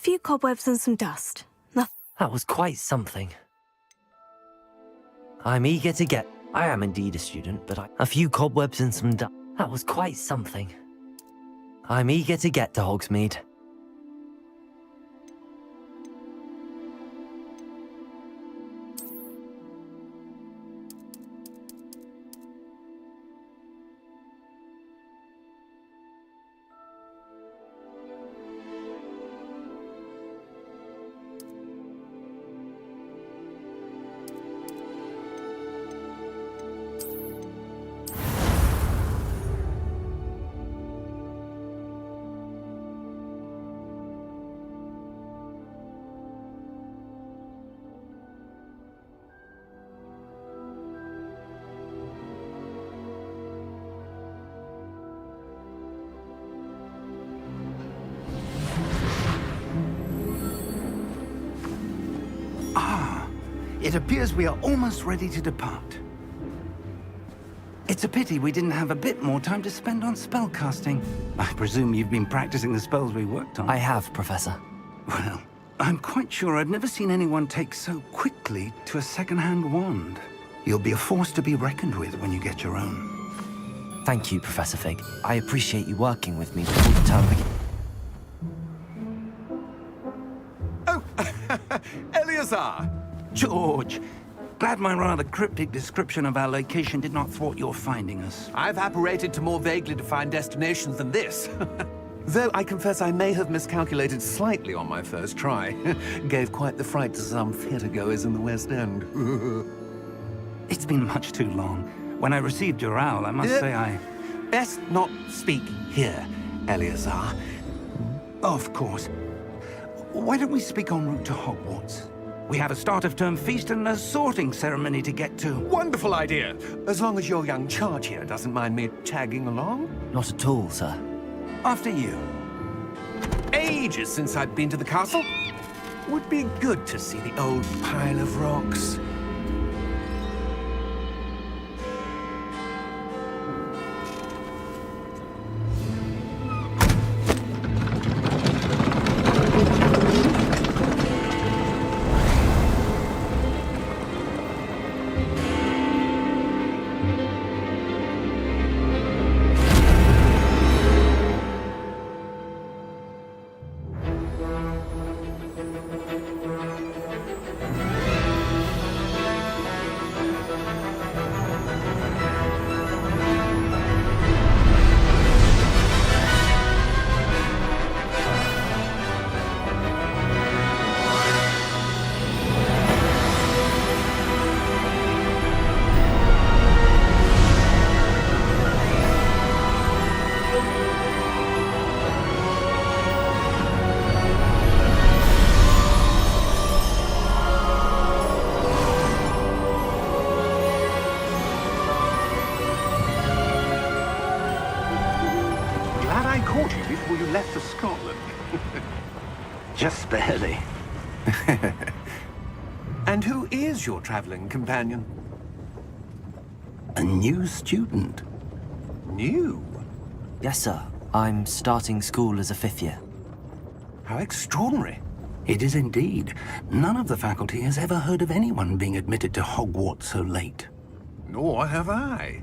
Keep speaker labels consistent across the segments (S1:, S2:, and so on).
S1: few cobwebs and some dust. Nothing.
S2: That was quite something. I'm eager to get... I am indeed a student, but a few cobwebs and some dust. That was quite something. I'm eager to get to Hogsmeade.
S3: It appears we are almost ready to depart. It's a pity we didn't have a bit more time to spend on spellcasting. I presume you've been practicing the spells we worked on.
S2: I have, Professor.
S3: Well, I'm quite sure I've never seen anyone take so quickly to a second-hand wand. You'll be a force to be reckoned with when you get your own.
S2: Thank you, Professor Fig. I appreciate you working with me before the term begins.
S4: Oh, Eleazar!
S3: George, glad my rather cryptic description of our location did not thwart your finding us.
S4: I've apparated to more vaguely defined destinations than this. Though I confess I may have miscalculated slightly on my first try. Gave quite the fright to some theatre-goers in the West End.
S3: It's been much too long. When I received your owl, I must say I...
S4: Best not speak here, Eleazar.
S3: Of course. Why don't we speak en route to Hogwarts? We have a start-of-term feast and a sorting ceremony to get to.
S4: Wonderful idea! As long as your young charge here doesn't mind me tagging along.
S2: Not at all, sir.
S3: After you.
S4: Ages since I've been to the castle. Would be good to see the old pile of rocks. Before you left for Scotland.
S3: Just barely.
S4: And who is your traveling companion?
S3: A new student.
S4: New?
S2: Yes, sir. I'm starting school as a 5th year.
S4: How extraordinary.
S3: It is indeed. None of the faculty has ever heard of anyone being admitted to Hogwarts so late.
S4: Nor have I.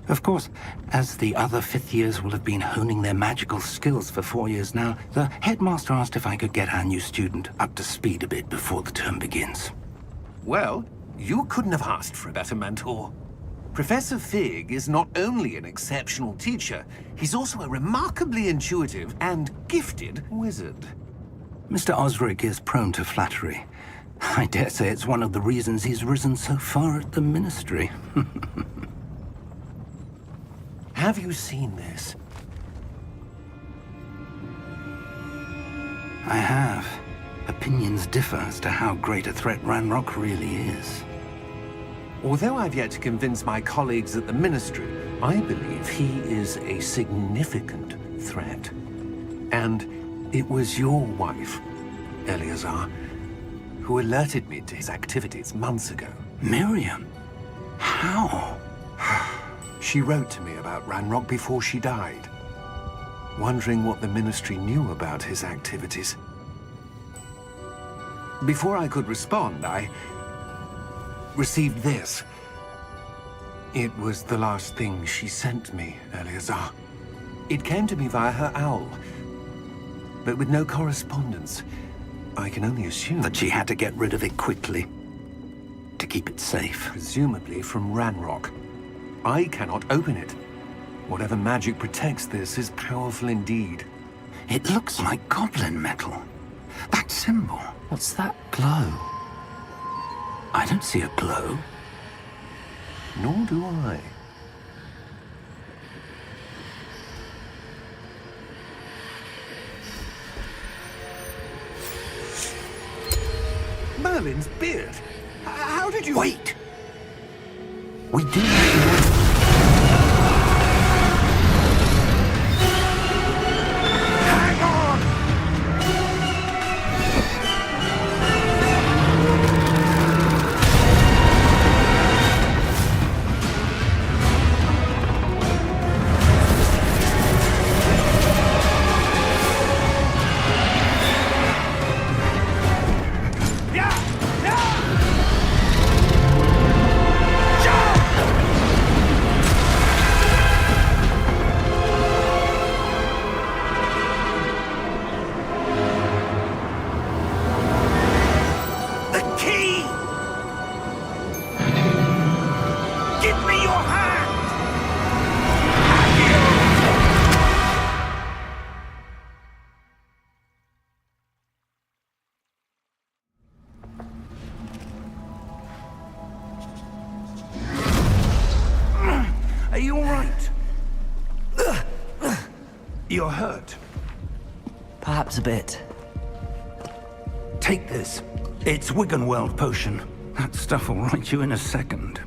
S3: Of course, as the other 5th years will have been honing their magical skills for 4 years now, the headmaster asked if I could get our new student up to speed a bit before the term begins.
S4: Well, you couldn't have asked for a better mentor. Professor Fig is not only an exceptional teacher, he's also a remarkably intuitive and gifted wizard.
S3: Mr. Osric is prone to flattery. I dare say it's one of the reasons he's risen so far at the Ministry.
S4: Have you seen this?
S3: I have. Opinions differ as to how great a threat Ranrock really is.
S4: Although I've yet to convince my colleagues at the Ministry, I believe he is a significant threat. And it was your wife, Eleazar, who alerted me to his activities months ago.
S3: Miriam? How?
S4: She wrote to me about Ranrock before she died, wondering what the Ministry knew about his activities. Before I could respond, I received this. It was the last thing she sent me, Eleazar. It came to me via her owl, but with no correspondence. I can only assume
S3: That she had to get rid of it quickly to keep it safe.
S4: presumably from Ranrock. I cannot open it. Whatever magic protects this is powerful indeed.
S3: It looks like goblin metal. That symbol.
S2: What's that?
S3: Glow. I don't see a glow.
S4: Nor do I. Merlin's beard. How did you...
S3: Wait! We do not know.
S4: Hang on!
S3: Are you all right? You're hurt.
S2: Perhaps a bit.
S3: Take this. It's Wiggenweld potion. That stuff will right you in a second.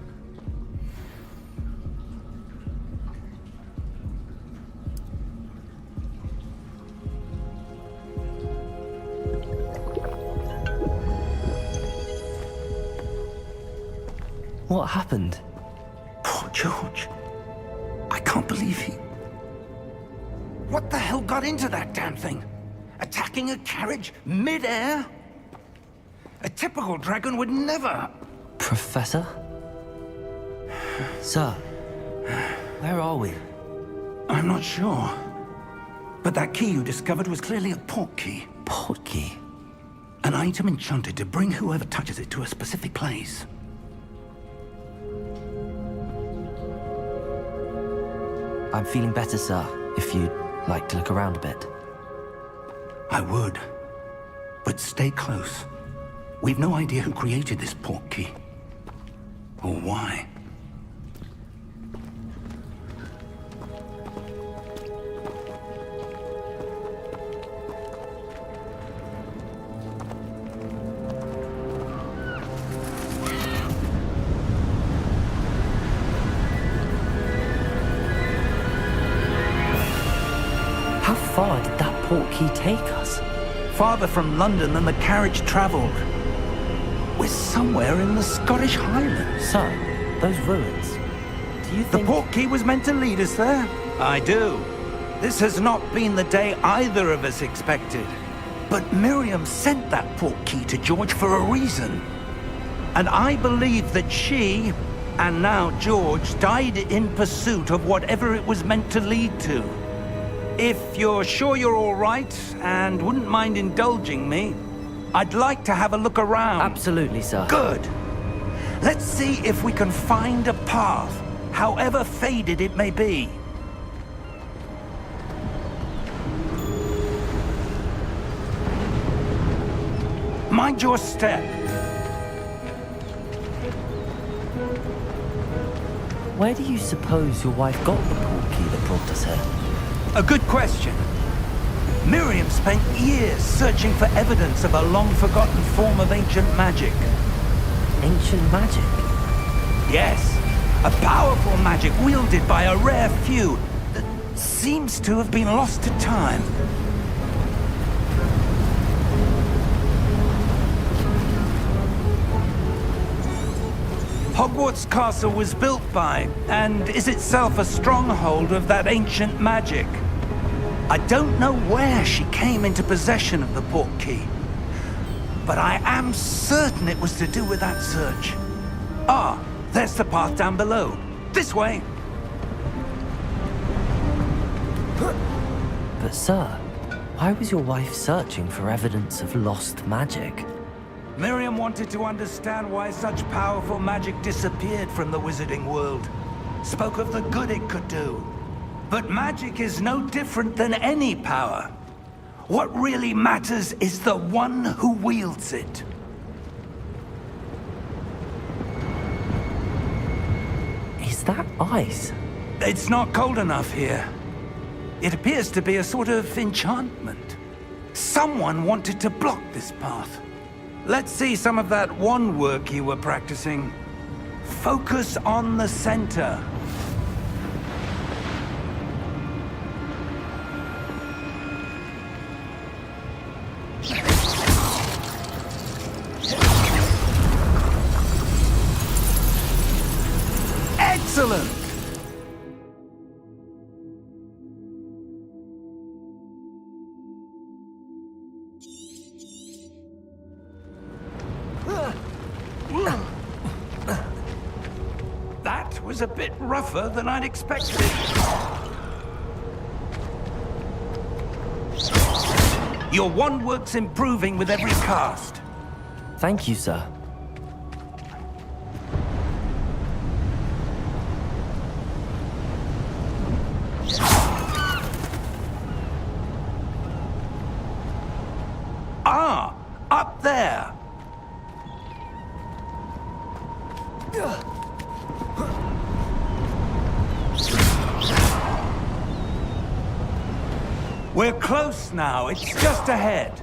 S2: What happened?
S3: Poor George. I can't believe he... What the hell got into that damn thing? Attacking a carriage mid-air? A typical dragon would never...
S2: Professor? Sir, where are we?
S3: I'm not sure. But that key you discovered was clearly a port key.
S2: Port key?
S3: An item enchanted to bring whoever touches it to a specific place.
S2: I'm feeling better, sir, if you'd like to look around a bit.
S3: I would. But stay close. We've no idea who created this port key. Or why.
S2: How far did that port key take us?
S3: Farther from London than the carriage traveled. We're somewhere in the Scottish Highlands.
S2: Sir, those ruins. Do you
S3: The
S2: think...
S3: port key was meant to lead us there? I do. This has not been the day either of us expected. But Miriam sent that port key to George for a reason. And I believe that she, and now George, died in pursuit of whatever it was meant to lead to. If you're sure you're all right, and wouldn't mind indulging me, I'd like to have a look around.
S2: Absolutely, sir.
S3: Good. Let's see if we can find a path, however faded it may be. Mind your step.
S2: Where do you suppose your wife got the port key that brought us here?
S3: A good question. Miriam spent years searching for evidence of a long-forgotten form of ancient magic.
S2: Ancient magic?
S3: Yes, a powerful magic wielded by a rare few that seems to have been lost to time. Hogwarts Castle was built by, and is itself a stronghold of that ancient magic. I don't know where she came into possession of the port key, but I am certain it was to do with that search. Ah, there's the path down below. This way.
S2: But sir, why was your wife searching for evidence of lost magic?
S3: Miriam wanted to understand why such powerful magic disappeared from the wizarding world. Spoke of the good it could do. But magic is no different than any power. What really matters is the one who wields it.
S2: Is that ice?
S3: It's not cold enough here. It appears to be a sort of enchantment. Someone wanted to block this path. Let's see some of that wand work you were practicing. Focus on the center. Excellent! That was a bit rougher than I'd expected. Your wand work's improving with every cast.
S2: Thank you, sir.
S3: Ah, up there. We're close now. It's just ahead.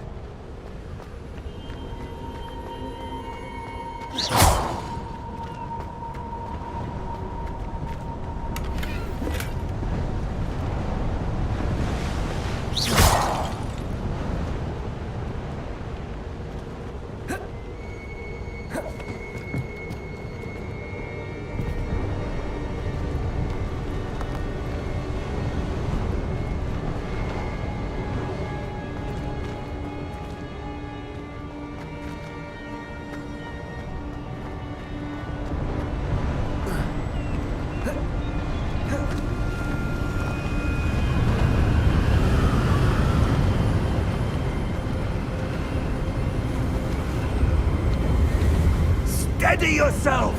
S3: Steady yourself!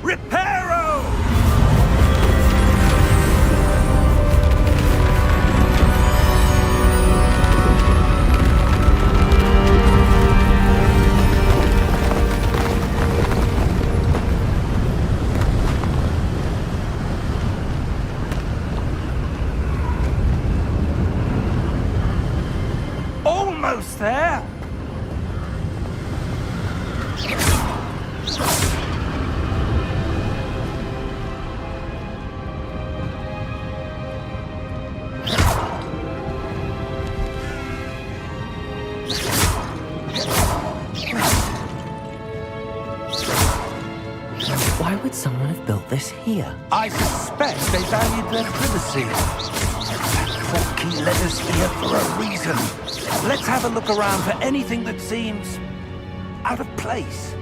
S3: Reparo! Almost there!
S2: Why would someone have built this here?
S3: I suspect they valued their privacy. That key led us here for a reason. Let's have a look around for anything that seems out of place.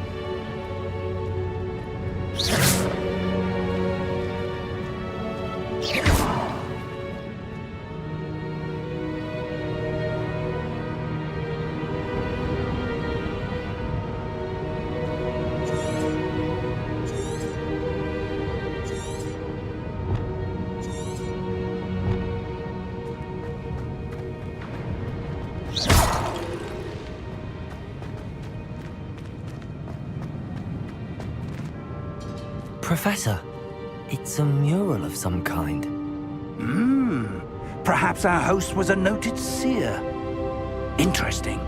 S2: Professor, it's a mural of some kind.
S3: Perhaps our host was a noted seer. Interesting.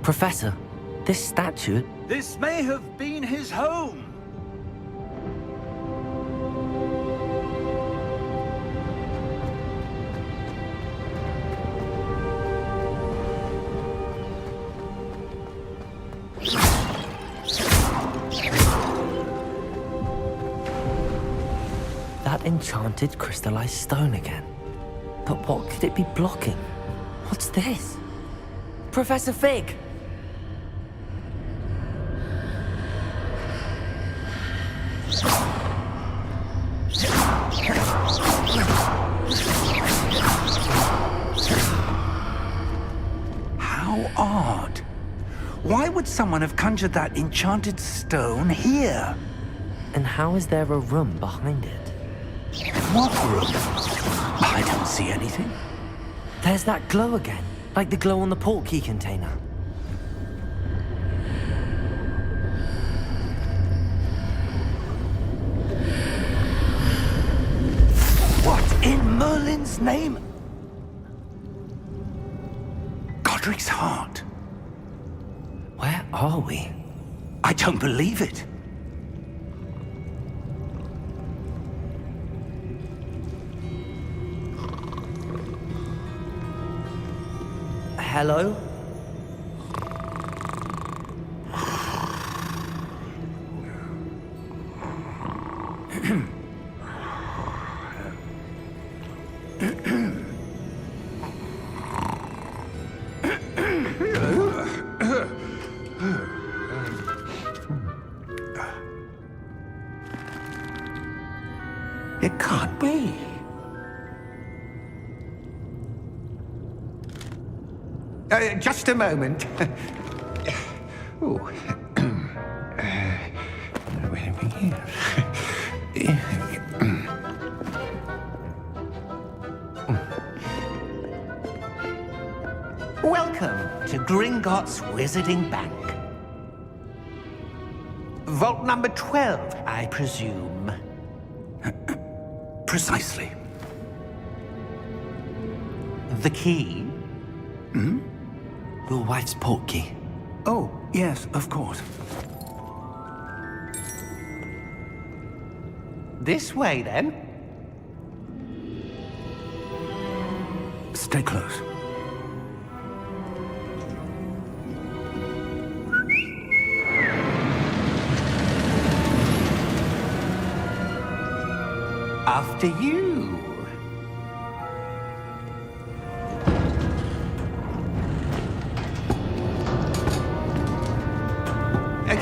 S2: Professor, this statue...
S3: This may have been his home.
S2: that enchanted crystallized stone again. But what could it be blocking? What's this? Professor Fig!
S3: How odd. Why would someone have conjured that enchanted stone here?
S2: And how is there a room behind it?
S3: What room? I don't see anything.
S2: There's that glow again, like the glow on the portkey container.
S3: What in Merlin's name? Godric's heart.
S2: Where are we?
S3: I don't believe it.
S2: Hello?
S3: It can't be. Just a moment. Oh. Where are we here?
S5: Welcome to Gringotts Wizarding Bank. Vault number 12, I presume.
S3: Precisely.
S5: The key?
S2: Your wife's portkey.
S3: Oh, yes, of course.
S5: This way, then.
S3: Stay close.
S5: After you.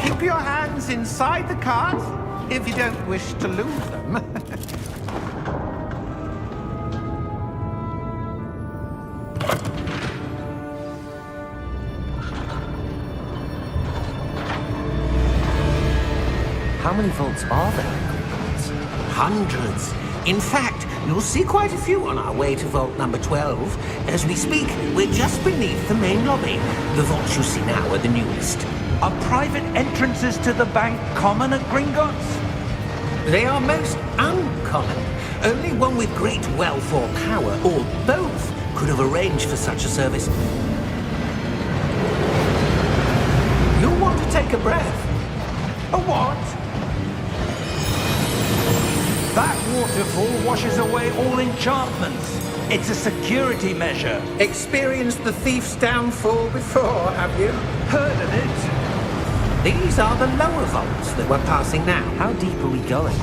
S5: Keep your hands inside the cart if you don't wish to lose them.
S2: How many vaults are there in Gringotts?
S5: Hundreds. In fact, you'll see quite a few on our way to vault number 12. As we speak, we're just beneath the main lobby. The vaults you see now are the newest.
S3: Are private entrances to the bank common at Gringotts?
S5: They are most uncommon. Only one with great wealth or power, or both, could have arranged for such a service. You'll want to take a breath.
S3: A what? That waterfall washes away all enchantments. It's a security measure.
S5: Experienced the thief's downfall before, have you?
S3: Heard of it?
S5: These are the lower vaults that we're passing now.
S2: How deep are we going?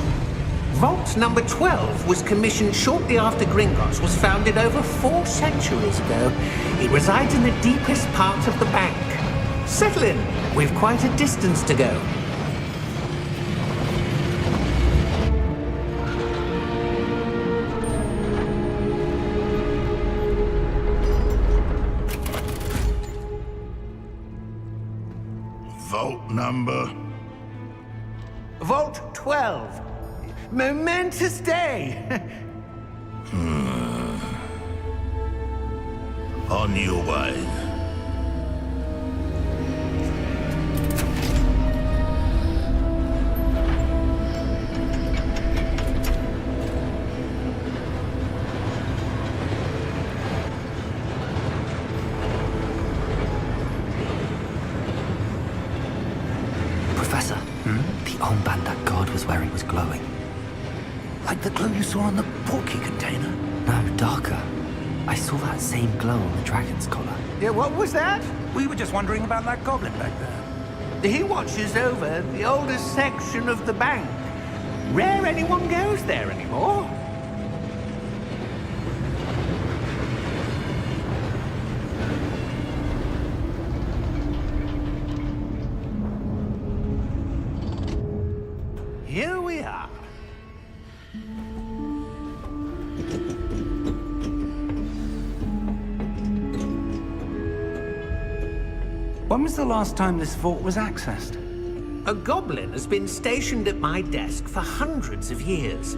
S5: Vault number 12 was commissioned shortly after Gringotts was founded over 4 centuries ago. It resides in the deepest part of the bank. Settle in. We've quite a distance to go.
S6: Vault number?
S5: Vault 12. Momentous day.
S6: On your way.
S2: Professor, the armband that guard was wearing was glowing.
S3: Like the glow you saw on the portkey container?
S2: No, darker. I saw that same glow on the dragon's collar.
S5: Yeah, what was that?
S3: We were just wondering about that goblin back there.
S5: He watches over the oldest section of the bank. Rare anyone goes there anymore. Here we are.
S3: When was the last time this vault was accessed?
S5: A goblin has been stationed at my desk for hundreds of years.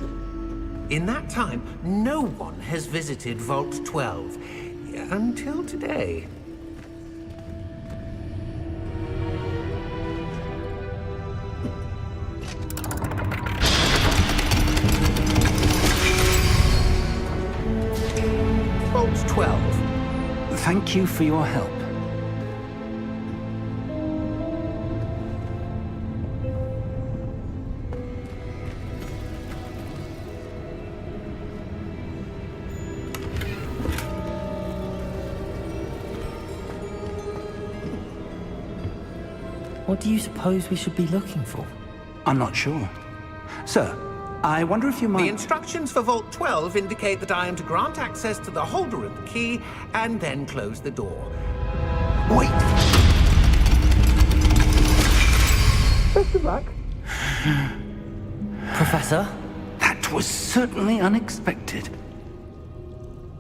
S5: In that time, no one has visited Vault 12. Until today. Vault 12.
S3: Thank you for your help.
S2: What do you suppose we should be looking for?
S3: I'm not sure. Sir, I wonder if you might...
S5: The instructions for Vault 12 indicate that I am to grant access to the holder of the key and then close the door.
S3: Wait!
S5: Best of luck.
S2: Professor?
S3: That was certainly unexpected.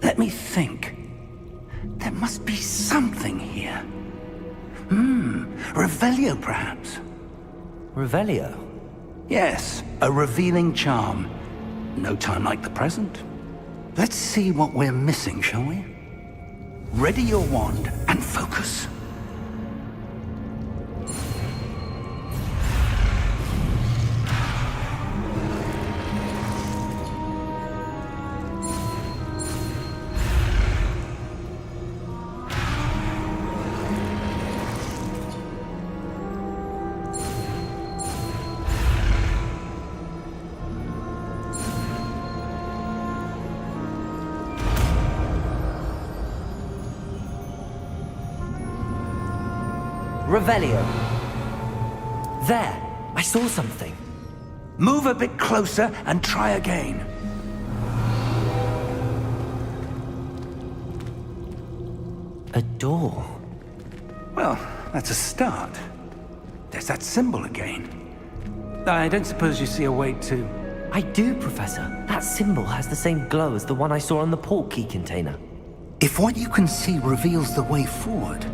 S3: Let me think. There must be something here. Revelio, perhaps?
S2: Revelio?
S3: Yes, a revealing charm. No time like the present. Let's see what we're missing, shall we? Ready your wand and focus.
S2: Revelio. There! I saw something.
S3: Move a bit closer and try again.
S2: A door.
S3: Well, that's a start. There's that symbol again. I don't suppose you see a way to...
S2: I do, Professor. That symbol has the same glow as the one I saw on the port key container.
S3: If what you can see reveals the way forward,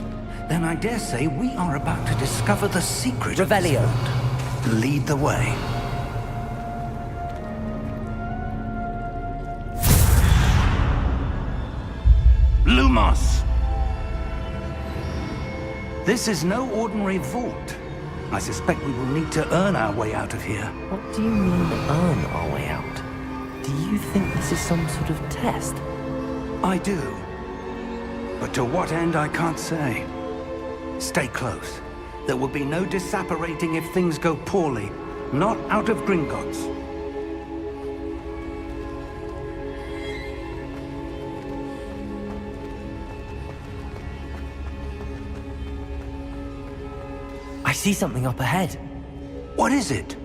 S3: then I dare say we are about to discover the secret of this
S2: Revelio.
S3: vault. Lead the way. Lumos! This is no ordinary vault. I suspect we will need to earn our way out of here.
S2: What do you mean, earn our way out? Do you think this is some sort of test?
S3: I do. But to what end, I can't say. Stay close. There will be no disapparating if things go poorly. Not out of Gringotts.
S2: I see something up ahead.
S3: What is it?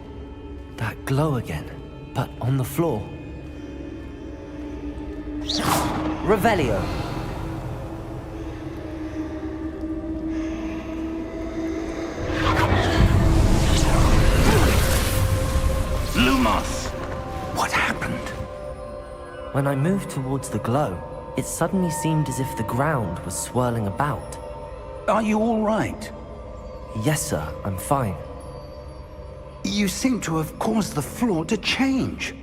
S2: That glow again, but on the floor. Revelio.
S3: Lumos! What happened?
S2: When I moved towards the glow, it suddenly seemed as if the ground was swirling about.
S3: Are you all right?
S2: Yes, sir, I'm fine.
S3: You seem to have caused the floor to change.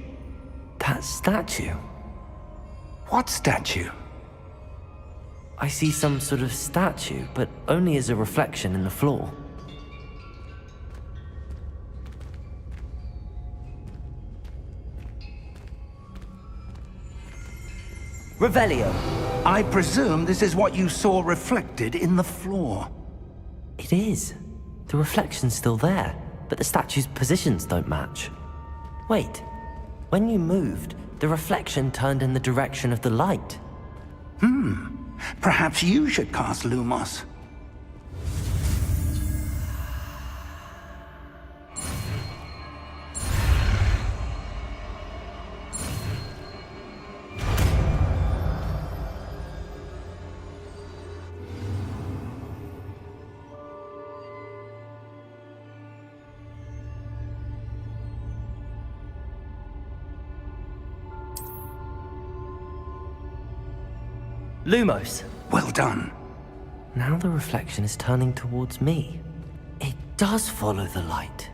S2: That statue.
S3: What statue?
S2: I see some sort of statue, but only as a reflection in the floor. Revelio.
S3: I presume this is what you saw reflected in the floor.
S2: It is. The reflection's still there, but the statue's positions don't match. Wait. When you moved, the reflection turned in the direction of the light.
S3: Perhaps you should cast Lumos.
S2: Lumos.
S3: Well done.
S2: Now the reflection is turning towards me. It does follow the light.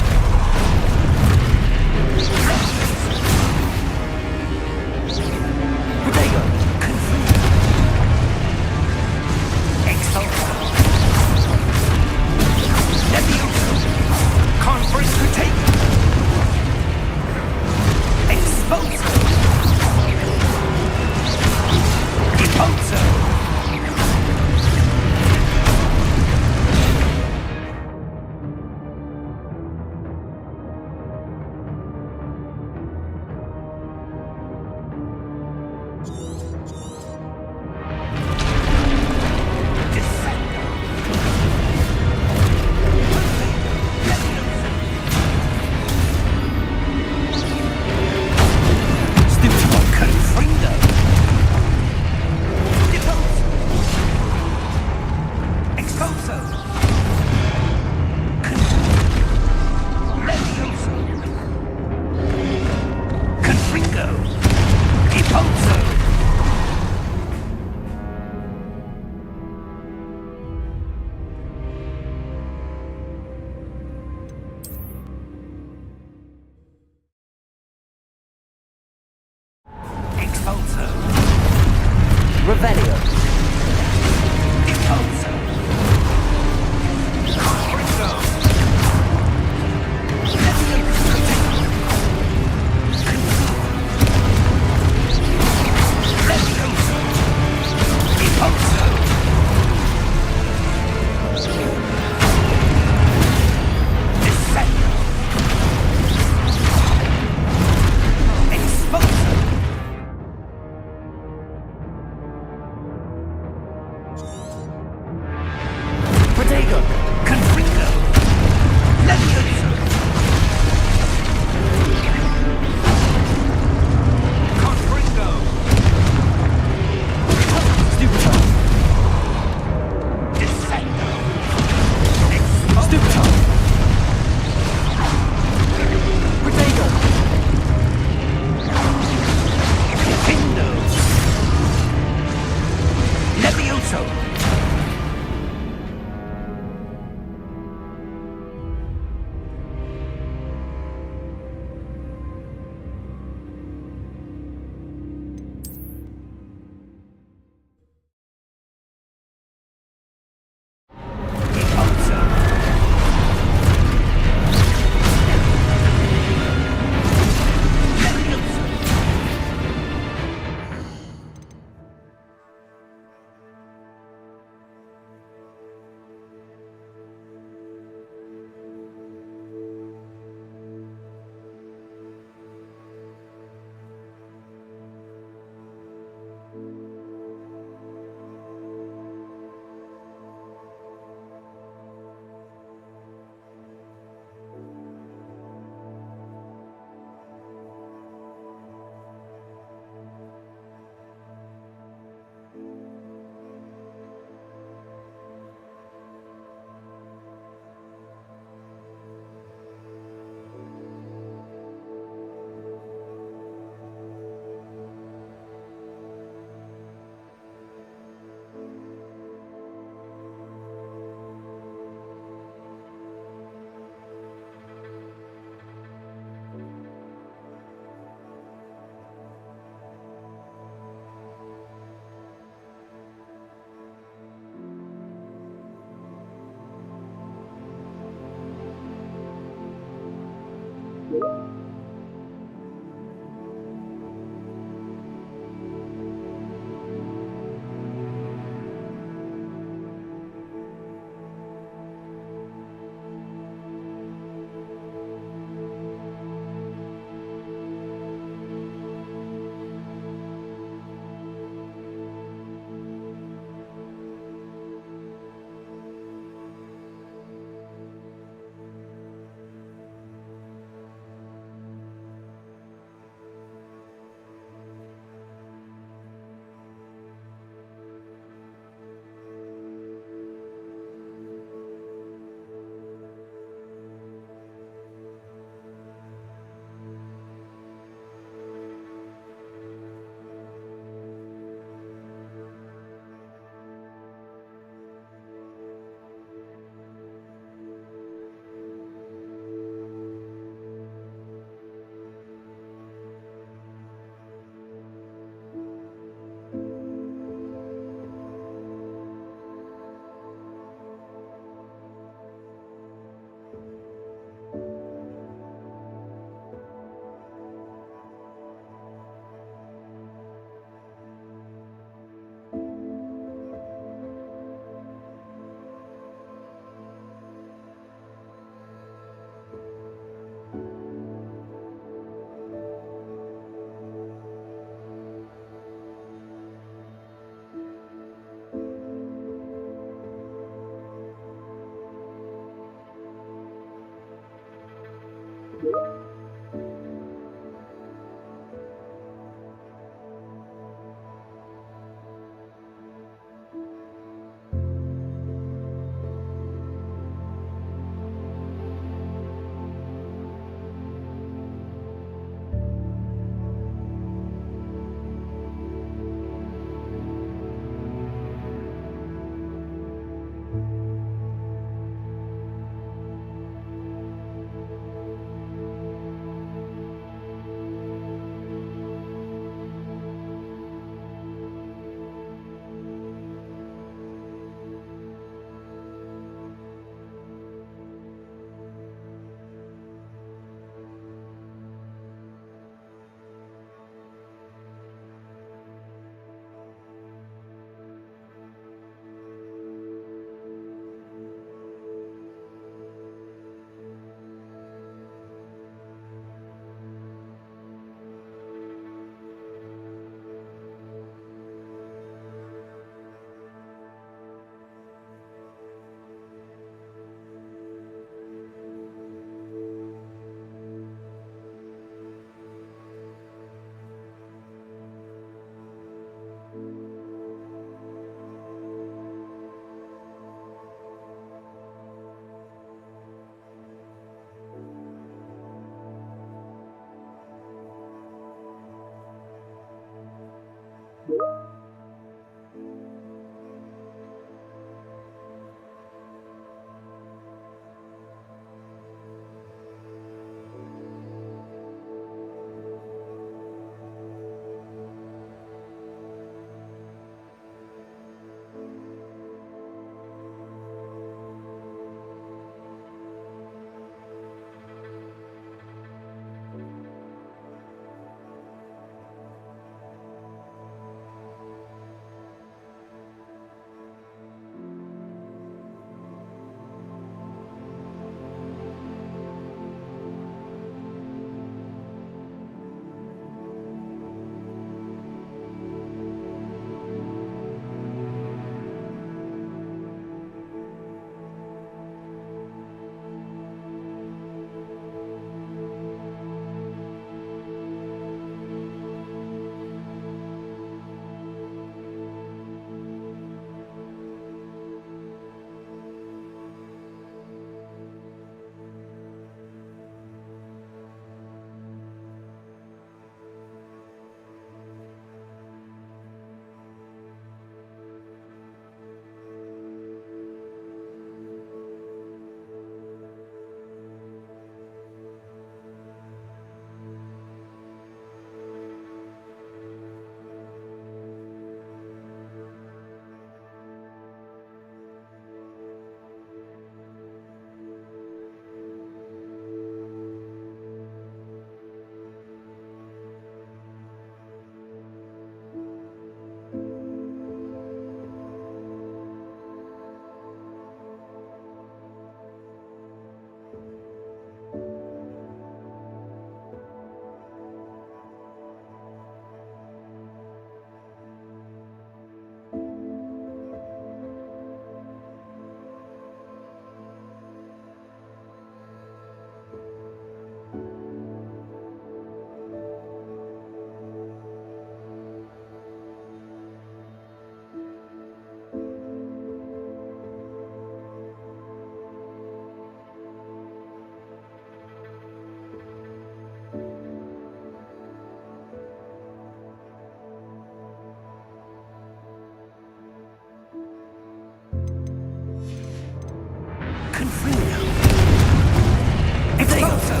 S3: Expulso!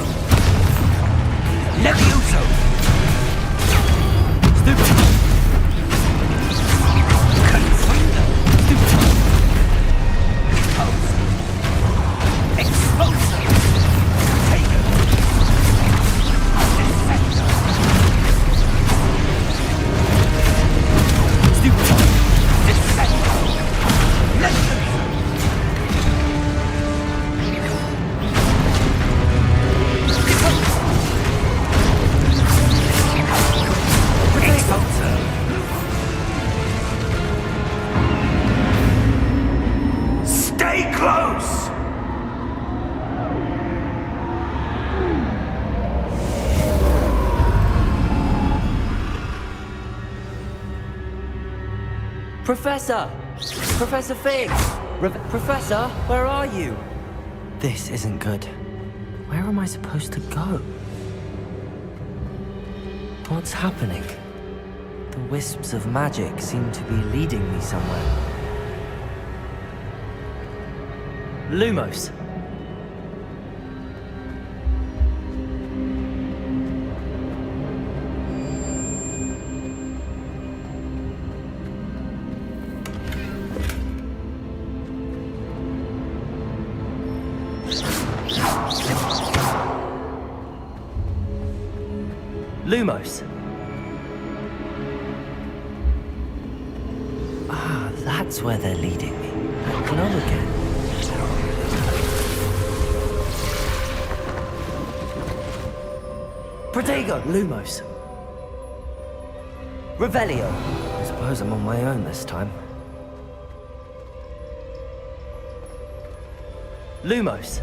S3: Levioso! Confringo! Expulso! Protego! Defendo! Defendo! Levioso! Stay close!
S2: Professor! Professor Fig! Professor, where are you? This isn't good. Where am I supposed to go? What's happening? The wisps of magic seem to be leading me somewhere. Lumos! Lumos! Ah, that's where they're leading me. That glow again. Protego! Lumos! Revelio! I suppose I'm on my own this time. Lumos!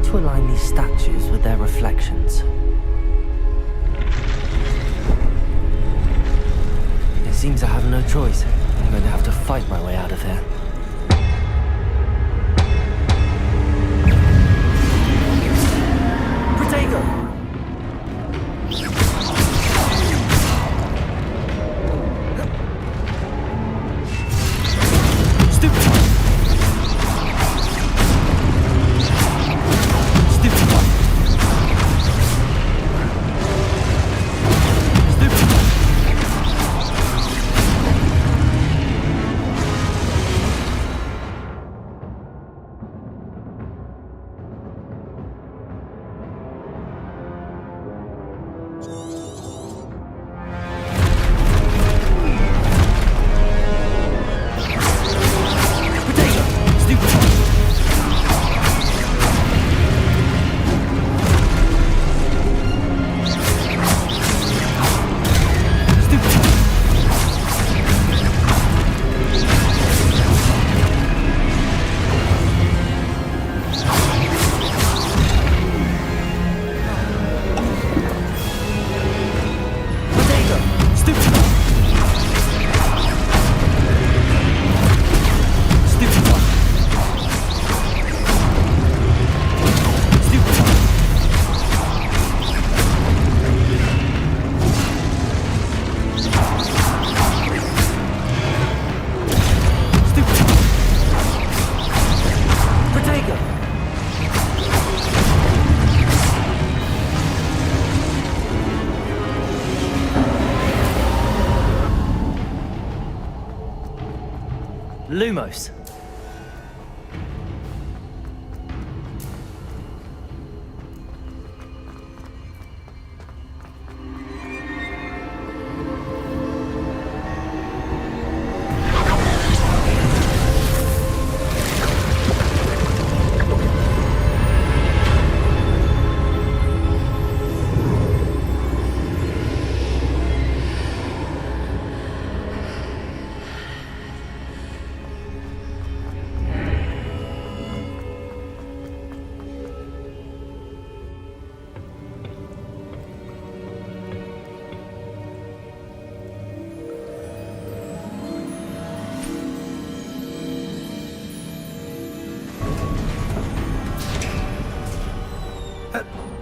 S2: To align these statues with their reflections. It seems I have no choice. I'm going to have to fight my way out of here. Protego! Lumos.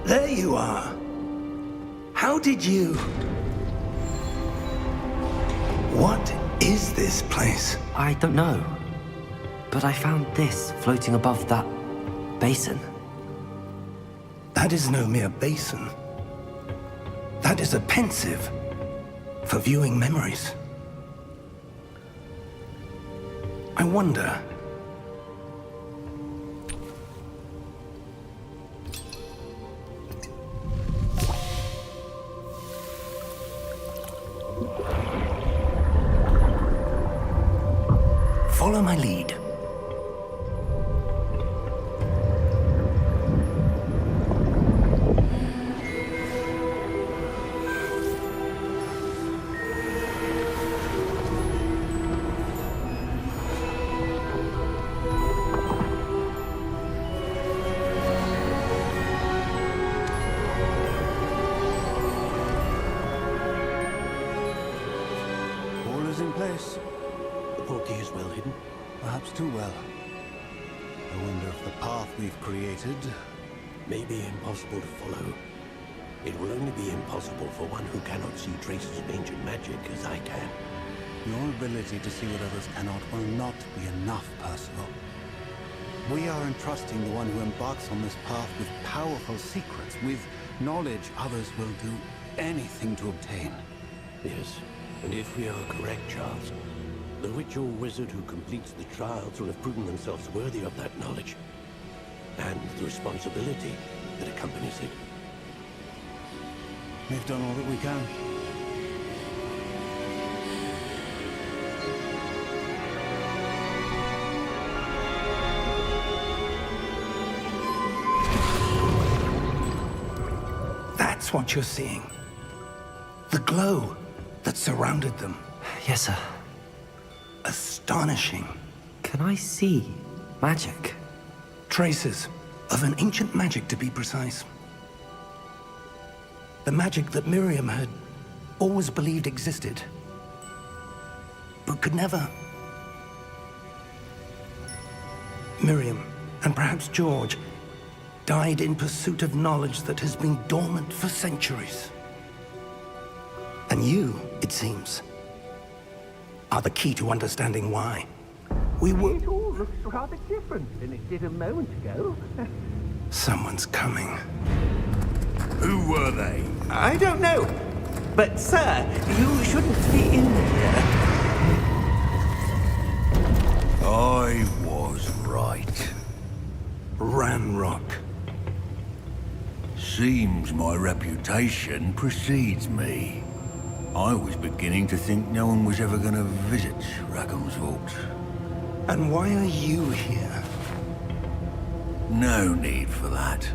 S3: There you are. How did you... What is this place?
S2: I don't know. But I found this floating above that basin.
S3: That is no mere basin. That is a pensive for viewing memories. I wonder... Follow my lead.
S7: All is in place. The portkey is well hidden, perhaps too well. I wonder if the path we've created may be impossible to follow.
S8: It will only be impossible for one who cannot see traces of ancient magic as I can.
S7: Your ability to see what others cannot will not be enough, Percival. We are entrusting the one who embarks on this path with powerful secrets, with knowledge others will do anything to obtain.
S8: Yes, and if we are correct, Charles, the witch or wizard who completes the trials will have proven themselves worthy of that knowledge, and the responsibility that accompanies it.
S7: We've done all that we can.
S3: That's what you're seeing. The glow that surrounded them.
S2: Yes, sir.
S3: Astonishing.
S2: Can I see magic?
S3: Traces of an ancient magic, to be precise. The magic that Miriam had always believed existed, but could never. Miriam, and perhaps George, died in pursuit of knowledge that has been dormant for centuries. And you, it seems, are the key to understanding why. We were...
S5: It all looks rather different than it did a moment ago.
S3: Someone's coming.
S6: Who were they?
S5: I don't know. But, sir, you shouldn't be in here.
S6: I was right.
S3: Ranrock.
S6: Seems my reputation precedes me. I was beginning to think no one was ever going to visit Rackham's vault.
S3: And why are you here?
S6: No need for that.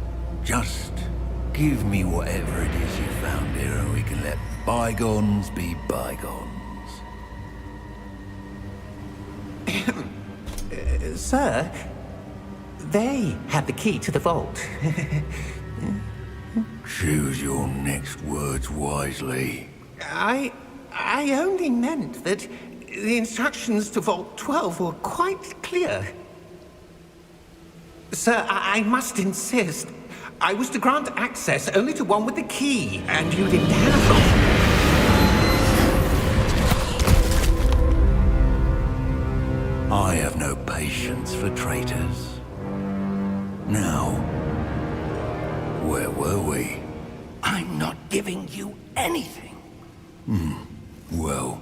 S6: Just give me whatever it is you found here and we can let bygones be bygones.
S5: Sir, they had the key to the vault.
S6: Choose your next words wisely.
S5: I only meant that the instructions to Vault 12 were quite clear. Sir, I must insist. I was to grant access only to one with the key, and you didn't have one.
S6: I have no patience for traitors. Now, where were we?
S3: I'm not giving you anything.
S6: Well,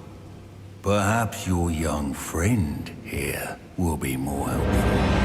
S6: perhaps your young friend here will be more helpful.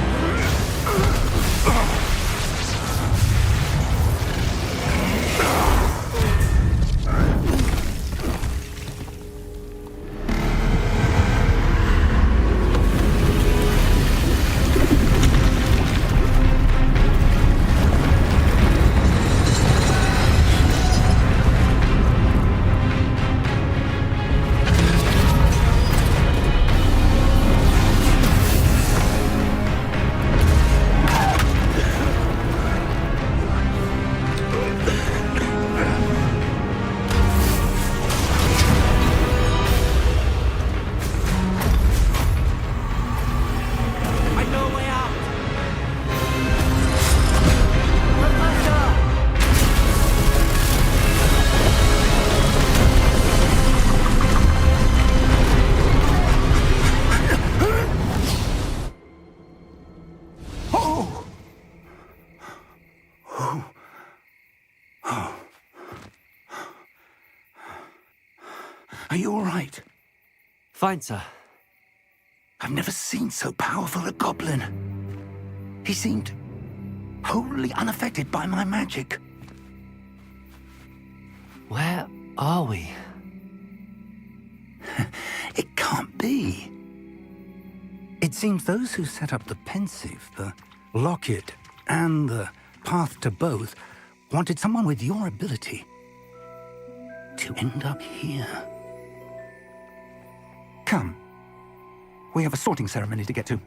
S3: right?
S2: Fine, sir.
S3: I've never seen so powerful a goblin. He seemed wholly unaffected by my magic.
S2: Where are we?
S3: It can't be. It seems those who set up the pensive, the locket, and the path to both wanted someone with your ability to end up here. Come. We have a sorting ceremony to get to.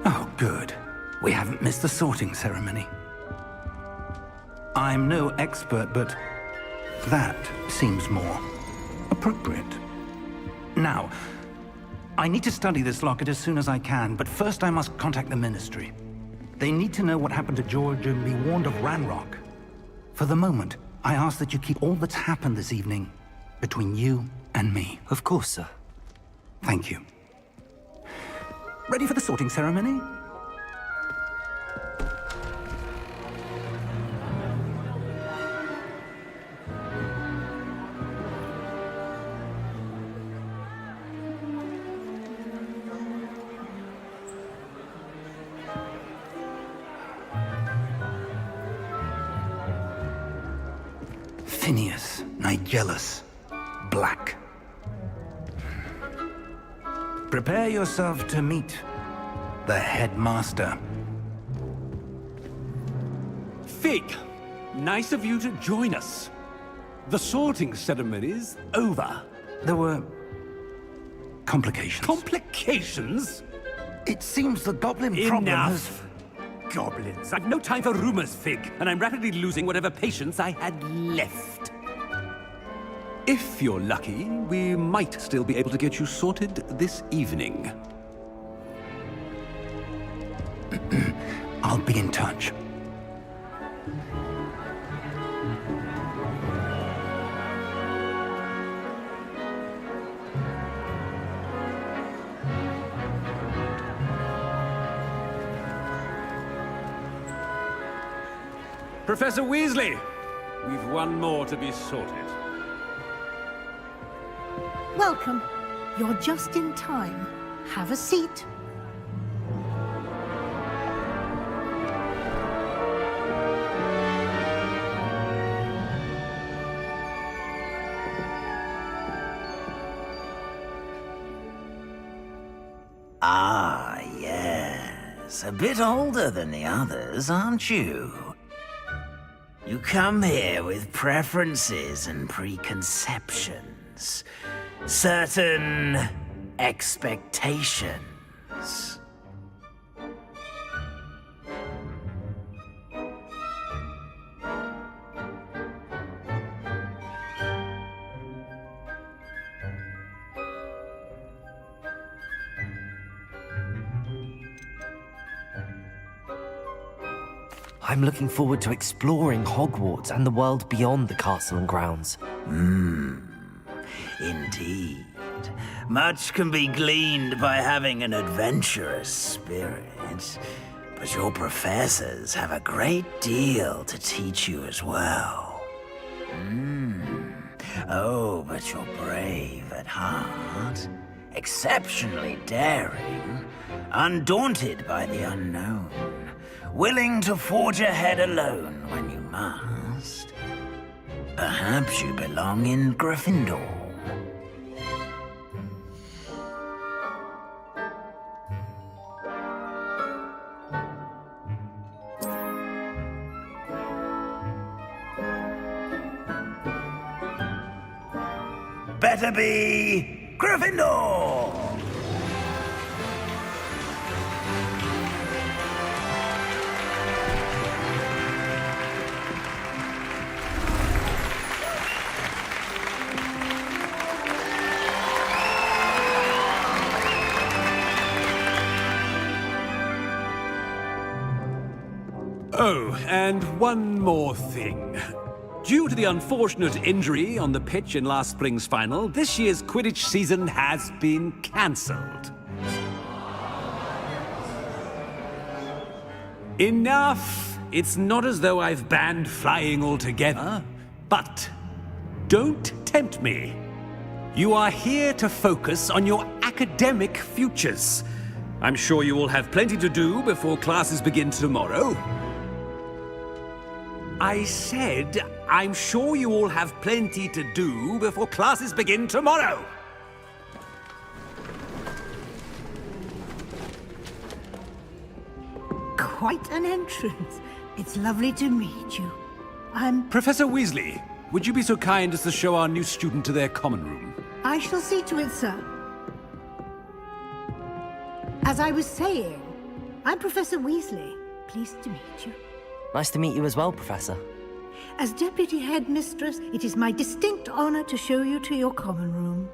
S3: Oh, good. We haven't missed the sorting ceremony. I'm no expert, but that seems more appropriate. Now, I need to study this locket as soon as I can, but first I must contact the Ministry. They need to know what happened to George and be warned of Ranrock. For the moment, I ask that you keep all that's happened this evening between you and me.
S2: Of course, sir.
S3: Thank you. Ready for the sorting ceremony? Phineas, Nigellus, Black. Prepare yourself to meet the headmaster.
S9: Fig, nice of you to join us. The sorting ceremony's over.
S3: There were complications.
S9: Complications?
S3: It seems the goblin problem has...
S9: Enough! Goblins. I've no time for rumors, Fig, and I'm rapidly losing whatever patience I had left. If you're lucky, we might still be able to get you sorted this evening.
S3: I'll be in touch.
S9: Professor Weasley, we've one more to be sorted.
S10: Welcome. You're just in time. Have a seat.
S11: Ah, yes. A bit older than the others, aren't you? You come here with preferences and preconceptions. Certain expectations.
S2: I'm looking forward to exploring Hogwarts and the world beyond the castle and grounds.
S11: Indeed. Much can be gleaned by having an adventurous spirit, but your professors have a great deal to teach you as well. Oh, but you're brave at heart. Exceptionally daring. Undaunted by the unknown. Willing to forge ahead alone when you must. Perhaps you belong in Gryffindor. Better be Gryffindor!
S9: Oh, and one more thing. Due to the unfortunate injury on the pitch in last spring's final, this year's Quidditch season has been cancelled. Enough! It's not as though I've banned flying altogether, but don't tempt me. You are here to focus on your academic futures. I'm sure you will have plenty to do before classes begin tomorrow. I said, I'm sure you all have plenty to do before classes begin tomorrow.
S10: Quite an entrance. It's lovely to meet you. I'm...
S9: Professor Weasley, would you be so kind as to show our new student to their common room?
S10: I shall see to it, sir. As I was saying, I'm Professor Weasley. Pleased to meet you.
S2: Nice to meet you as well, Professor.
S10: As Deputy Headmistress, it is my distinct honor to show you to your common room.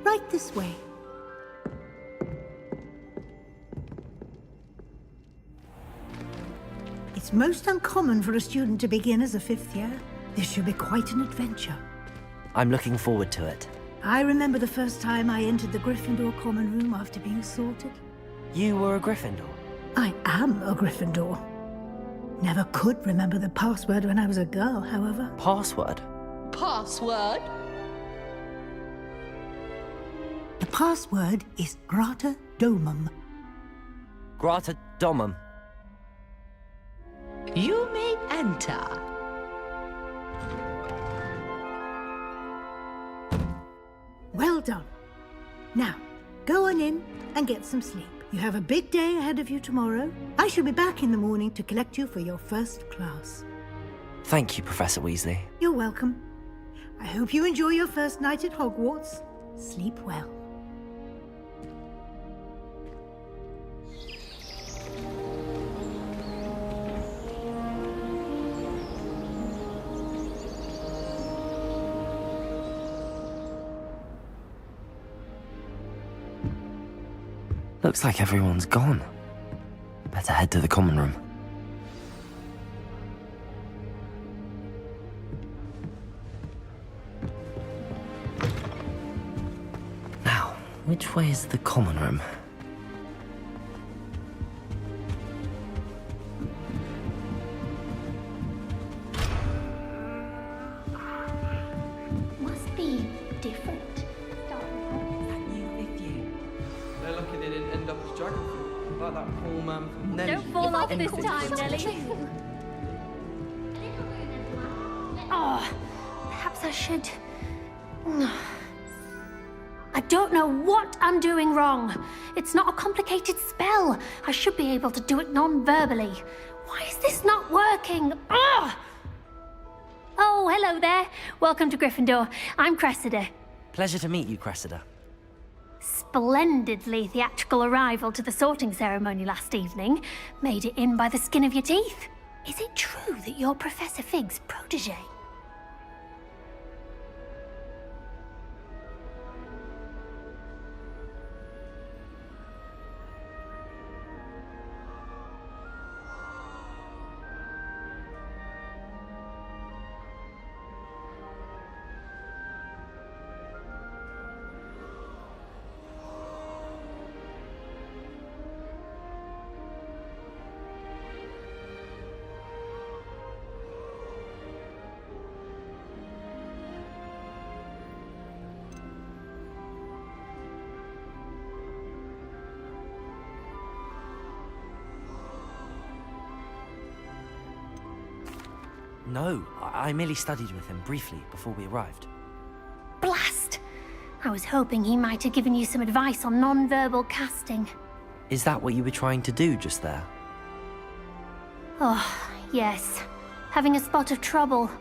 S10: Right this way. It's most uncommon for a student to begin as a fifth year. This should be quite an adventure.
S2: I'm looking forward to it.
S10: I remember the first time I entered the Gryffindor common room after being sorted.
S2: You were a Gryffindor?
S10: I am a Gryffindor. Never could remember the password when I was a girl, however.
S2: Password?
S12: Password?
S10: The password is Grata Domum.
S2: Grata Domum.
S12: You may enter.
S10: Well done. Now, go on in and get some sleep. You have a big day ahead of you tomorrow. I shall be back in the morning to collect you for your first class.
S2: Thank you, Professor Weasley.
S10: You're welcome. I hope you enjoy your first night at Hogwarts. Sleep well.
S2: Looks like everyone's gone. Better head to the common room. Now, which way is the common room?
S13: Must be different.
S14: They're lucky they didn't end up as geography, like that poor man from Nelly.
S13: Don't fall off this time, Nelly. Oh, perhaps I should. I don't know what I'm doing wrong. It's not a complicated spell. I should be able to do it non-verbally. Why is this not working? Ugh! Oh, hello there. Welcome to Gryffindor. I'm Cressida.
S2: Pleasure to meet you, Cressida.
S13: Splendidly theatrical arrival to the sorting ceremony last evening. Made it in by the skin of your teeth. Is it true that you're Professor Fig's protege?
S2: No, I merely studied with him briefly before we arrived.
S13: Blast! I was hoping he might have given you some advice on non-verbal casting.
S2: Is that what you were trying to do just there?
S13: Oh, yes. Having a spot of trouble.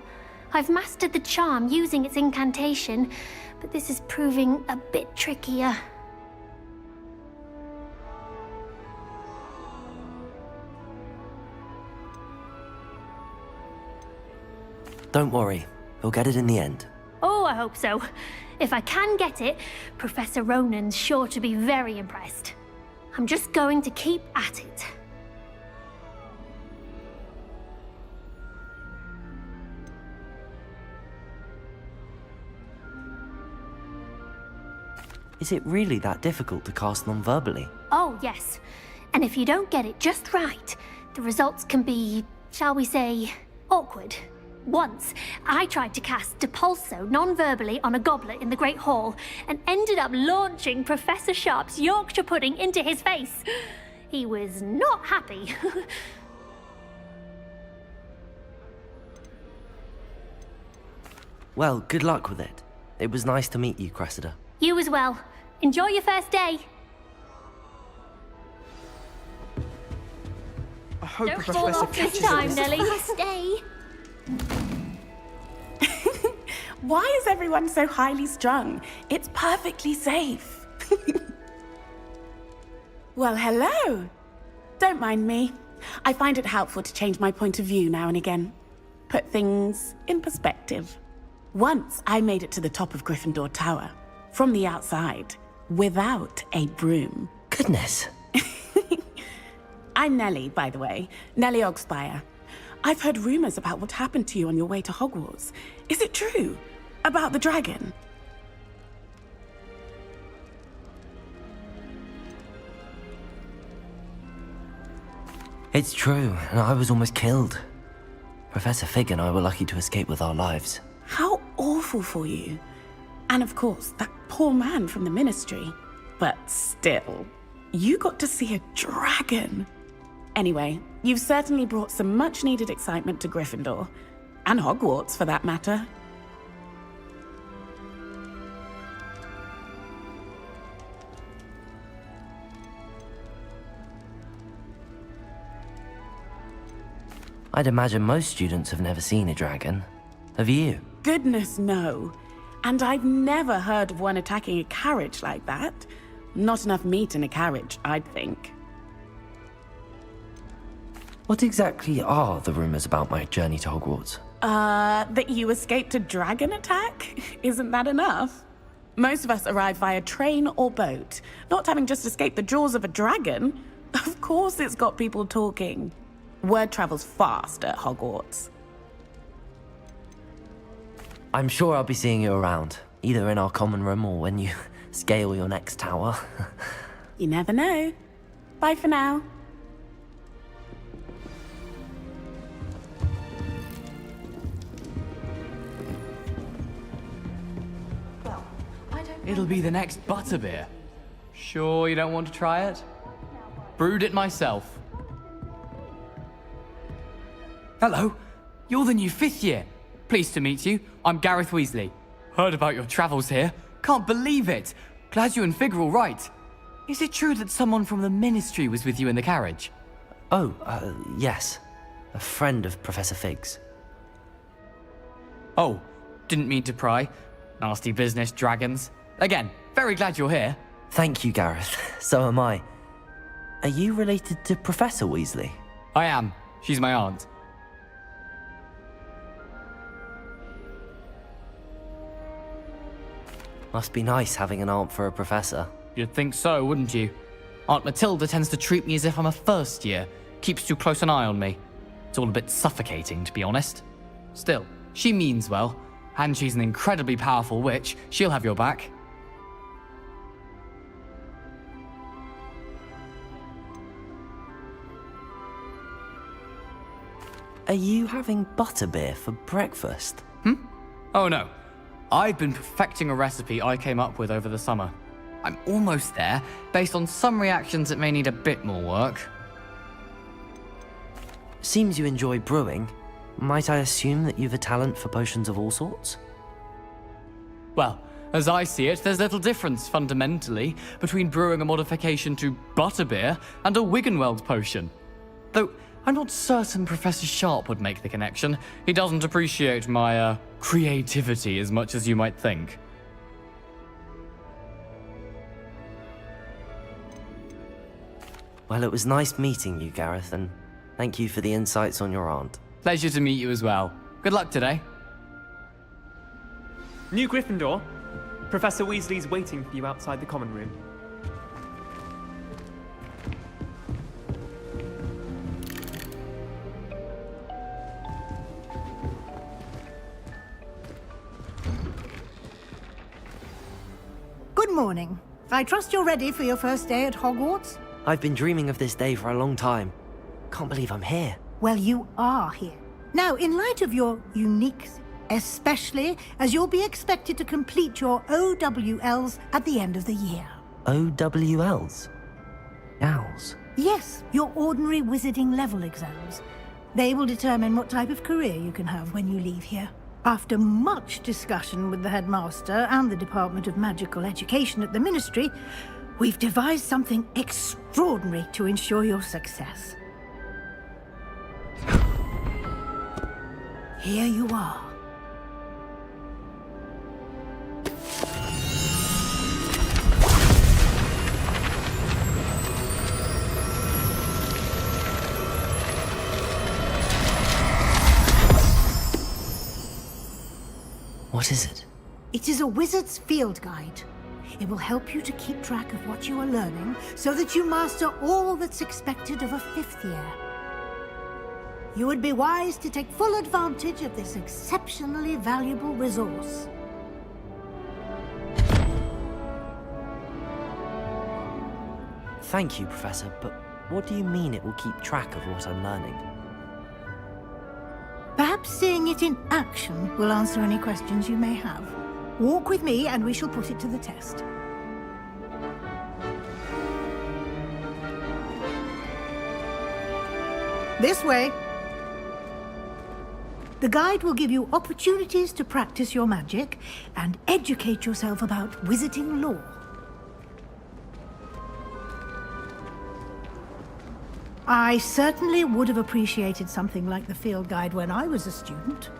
S13: I've mastered the charm using its incantation, but this is proving a bit trickier.
S2: Don't worry, he'll get it in the end.
S13: Oh, I hope so. If I can get it, Professor Ronan's sure to be very impressed. I'm just going to keep at it.
S2: Is it really that difficult to cast non-verbally?
S13: Oh, yes. And if you don't get it just right, the results can be, shall we say, awkward. Once, I tried to cast Depulso non-verbally on a goblet in the Great Hall and ended up launching Professor Sharp's Yorkshire pudding into his face. He was not happy.
S2: Well, good luck with it. It was nice to meet you, Cressida.
S13: You as well. Enjoy your first day.
S14: I hope
S13: Don't
S14: Professor
S13: fall off
S14: catches
S13: this time,
S14: us.
S13: Nelly. Stay.
S15: Why is everyone so highly strung? It's perfectly safe. Well, hello. Don't mind me. I find it helpful to change my point of view now and again. Put things in perspective. Once I made it to the top of Gryffindor Tower, from the outside, without a broom.
S2: Goodness.
S15: I'm Nellie, by the way. Nellie Ogspire. I've heard rumors about what happened to you on your way to Hogwarts. Is it true? About the dragon?
S2: It's true, and I was almost killed. Professor Fig and I were lucky to escape with our lives.
S15: How awful for you. And of course, that poor man from the Ministry. But still, you got to see a dragon. Anyway, you've certainly brought some much-needed excitement to Gryffindor. And Hogwarts, for that matter.
S2: I'd imagine most students have never seen a dragon. Have you?
S15: Goodness, no. And I've never heard of one attacking a carriage like that. Not enough meat in a carriage, I'd think.
S2: What exactly are the rumors about my journey to Hogwarts?
S15: That you escaped a dragon attack? Isn't that enough? Most of us arrive via train or boat, not having just escaped the jaws of a dragon. Of course it's got people talking. Word travels fast at Hogwarts.
S2: I'm sure I'll be seeing you around, either in our common room or when you scale your next tower.
S15: You never know. Bye for now.
S16: It'll be the next butterbeer. Sure you don't want to try it? Brewed it myself. Hello, you're the new 5th year. Pleased to meet you. I'm Gareth Weasley. Heard about your travels here. Can't believe it. Glad you and Fig are all right. Is it true that someone from the Ministry was with you in the carriage?
S2: Oh, yes. A friend of Professor Fig's.
S16: Oh, didn't mean to pry. Nasty business, dragons. Again, very glad you're here.
S2: Thank you, Gareth. So am I. Are you related to Professor Weasley?
S16: I am. She's my aunt.
S2: Must be nice having an aunt for a professor.
S16: You'd think so, wouldn't you? Aunt Matilda tends to treat me as if I'm a first year. Keeps too close an eye on me. It's all a bit suffocating, to be honest. Still, she means well. And she's an incredibly powerful witch. She'll have your back.
S2: Are you having butterbeer for breakfast?
S16: Oh no. I've been perfecting a recipe I came up with over the summer. I'm almost there, based on some reactions that may need a bit more work.
S2: Seems you enjoy brewing. Might I assume that you've a talent for potions of all sorts?
S16: Well, as I see it, there's little difference, fundamentally, between brewing a modification to butterbeer and a Wiggenweld potion. Though, I'm not certain Professor Sharp would make the connection. He doesn't appreciate my, creativity as much as you might think.
S2: Well, it was nice meeting you, Gareth, and thank you for the insights on your aunt.
S16: Pleasure to meet you as well. Good luck today.
S17: New Gryffindor. Professor Weasley's waiting for you outside the common room.
S10: Good morning. I trust you're ready for your first day at Hogwarts?
S2: I've been dreaming of this day for a long time. Can't believe I'm here.
S10: Well, you are here. Now, in light of your unique, especially as you'll be expected to complete your OWLs at the end of the year.
S2: OWLs? Owls?
S10: Yes, your ordinary wizarding level exams. They will determine what type of career you can have when you leave here. After much discussion with the headmaster and the Department of Magical Education at the Ministry, we've devised something extraordinary to ensure your success. Here you are.
S2: What is it?
S10: It is a wizard's field guide. It will help you to keep track of what you are learning so that you master all that's expected of a fifth year. You would be wise to take full advantage of this exceptionally valuable resource.
S2: Thank you, Professor, but what do you mean it will keep track of what I'm learning?
S10: Perhaps seeing it in action will answer any questions you may have. Walk with me and we shall put it to the test. This way. The guide will give you opportunities to practice your magic and educate yourself about wizarding lore. I certainly would have appreciated something like the field guide when I was a student.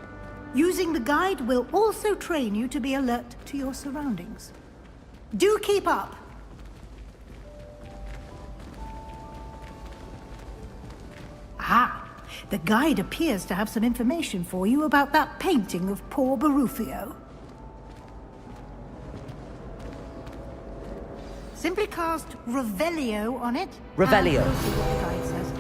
S10: Using the guide will also train you to be alert to your surroundings. Do keep up! Ah! The guide appears to have some information for you about that painting of poor Barufio. Simply cast Revelio on it.
S2: Revelio.
S10: And we'll see what the guide says.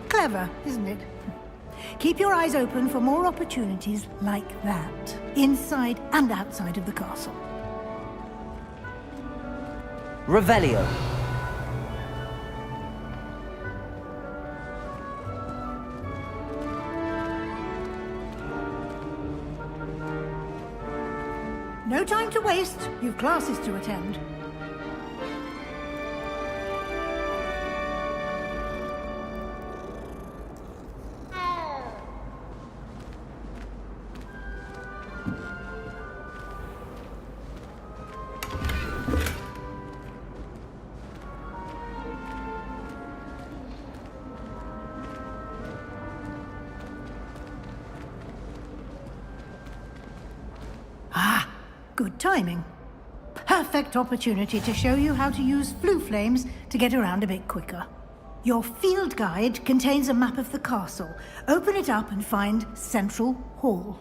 S10: Clever, isn't it? Keep your eyes open for more opportunities like that, inside and outside of the castle.
S2: Revelio.
S10: No time to waste. You've classes to attend. Good timing. Perfect opportunity to show you how to use flue flames to get around a bit quicker. Your field guide contains a map of the castle. Open it up and find Central Hall.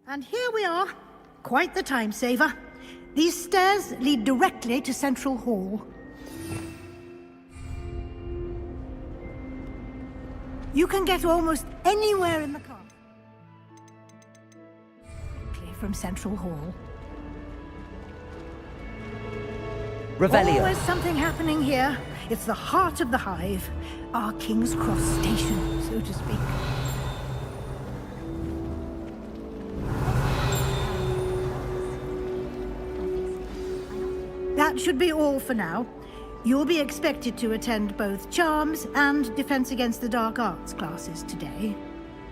S10: And here we are. Quite the time saver. These stairs lead directly to Central Hall. You can get almost anywhere in the car from Central Hall.
S2: Revelio.
S10: Always something happening here. It's the heart of the Hive. Our King's Cross station, so to speak. That should be all for now. You'll be expected to attend both Charms and Defense Against the Dark Arts classes today.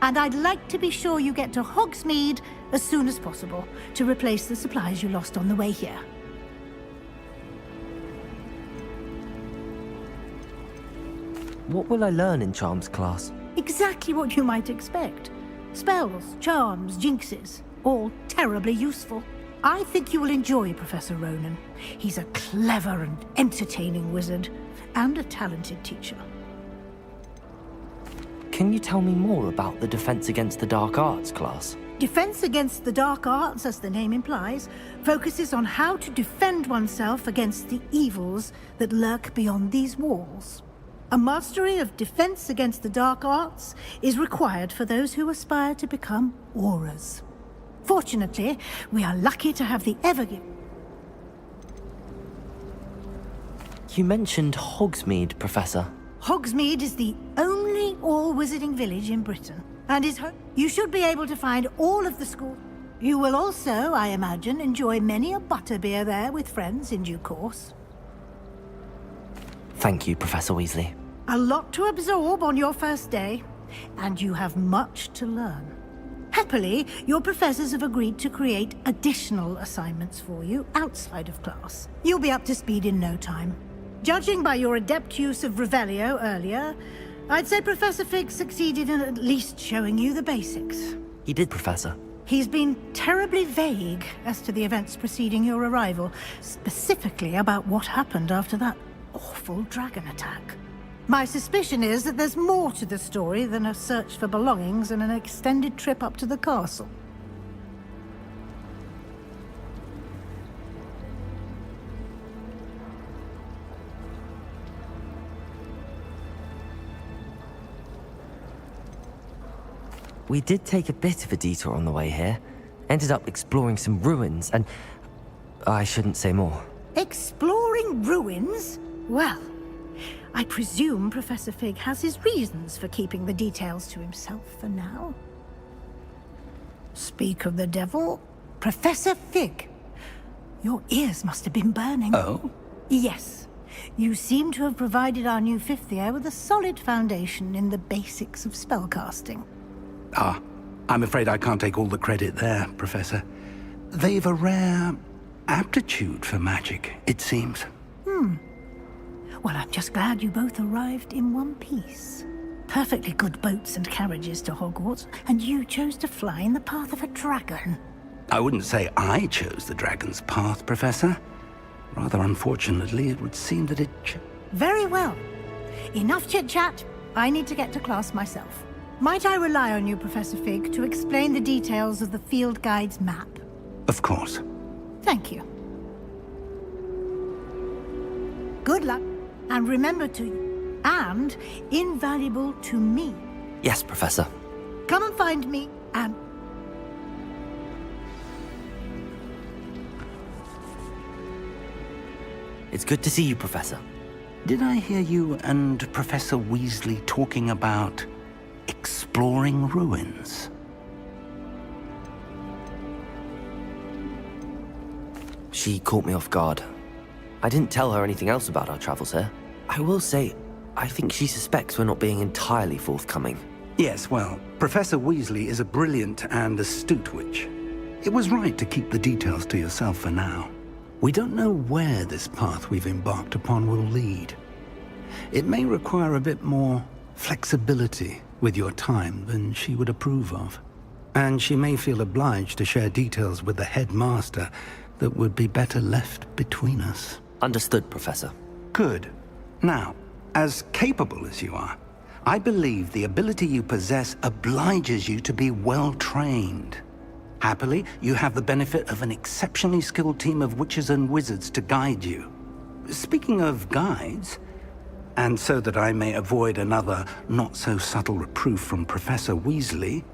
S10: And I'd like to be sure you get to Hogsmeade as soon as possible to replace the supplies you lost on the way here.
S2: What will I learn in Charms class?
S10: Exactly what you might expect. Spells, charms, jinxes, all terribly useful. I think you will enjoy Professor Ronan. He's a clever and entertaining wizard, and a talented teacher.
S2: Can you tell me more about the Defense Against the Dark Arts class?
S10: Defense Against the Dark Arts, as the name implies, focuses on how to defend oneself against the evils that lurk beyond these walls. A mastery of Defense Against the Dark Arts is required for those who aspire to become Auras. Fortunately, we are lucky to have the
S2: You mentioned Hogsmeade, Professor.
S10: Hogsmeade is the only all-wizarding village in Britain, and is you should be able to find all of the schools. You will also, I imagine, enjoy many a butterbeer there with friends in due course.
S2: Thank you, Professor Weasley.
S10: A lot to absorb on your first day, and you have much to learn. Happily, your professors have agreed to create additional assignments for you outside of class. You'll be up to speed in no time. Judging by your adept use of Revelio earlier, I'd say Professor Fig succeeded in at least showing you the basics.
S2: He did, Professor.
S10: He's been terribly vague as to the events preceding your arrival, specifically about what happened after that awful dragon attack. My suspicion is that there's more to the story than a search for belongings and an extended trip up to the castle.
S2: We did take a bit of a detour on the way here. Ended up exploring some ruins and... I shouldn't say more.
S10: Exploring ruins? Well, I presume Professor Fig has his reasons for keeping the details to himself for now. Speak of the devil, Professor Fig. Your ears must have been burning.
S3: Oh?
S10: Yes. You seem to have provided our new fifth year with a solid foundation in the basics of spellcasting.
S3: Ah, I'm afraid I can't take all the credit there, Professor. They've a rare aptitude for magic, it seems.
S10: Well, I'm just glad you both arrived in one piece. Perfectly good boats and carriages to Hogwarts, and you chose to fly in the path of a dragon.
S3: I wouldn't say I chose the dragon's path, Professor. Rather unfortunately, it would seem that it...
S10: Very well. Enough chit-chat. I need to get to class myself. Might I rely on you, Professor Fig, to explain the details of the field guide's map?
S3: Of course.
S10: Thank you. Good luck, and remember to... and invaluable to me.
S2: Yes, Professor.
S10: Come and find me, and...
S2: It's good to see you, Professor.
S3: Did I hear you and Professor Weasley talking about exploring ruins?
S2: She caught me off guard. I didn't tell her anything else about our travels here. I will say, I think she suspects we're not being entirely forthcoming.
S3: Yes, well, Professor Weasley is a brilliant and astute witch. It was right to keep the details to yourself for now. We don't know where this path we've embarked upon will lead. It may require a bit more flexibility with your time than she would approve of. And she may feel obliged to share details with the headmaster that would be better left between us.
S2: Understood, Professor.
S3: Good. Now, as capable as you are, I believe the ability you possess obliges you to be well trained. Happily, you have the benefit of an exceptionally skilled team of witches and wizards to guide you. Speaking of guides, and so that I may avoid another not-so-subtle reproof from Professor Weasley,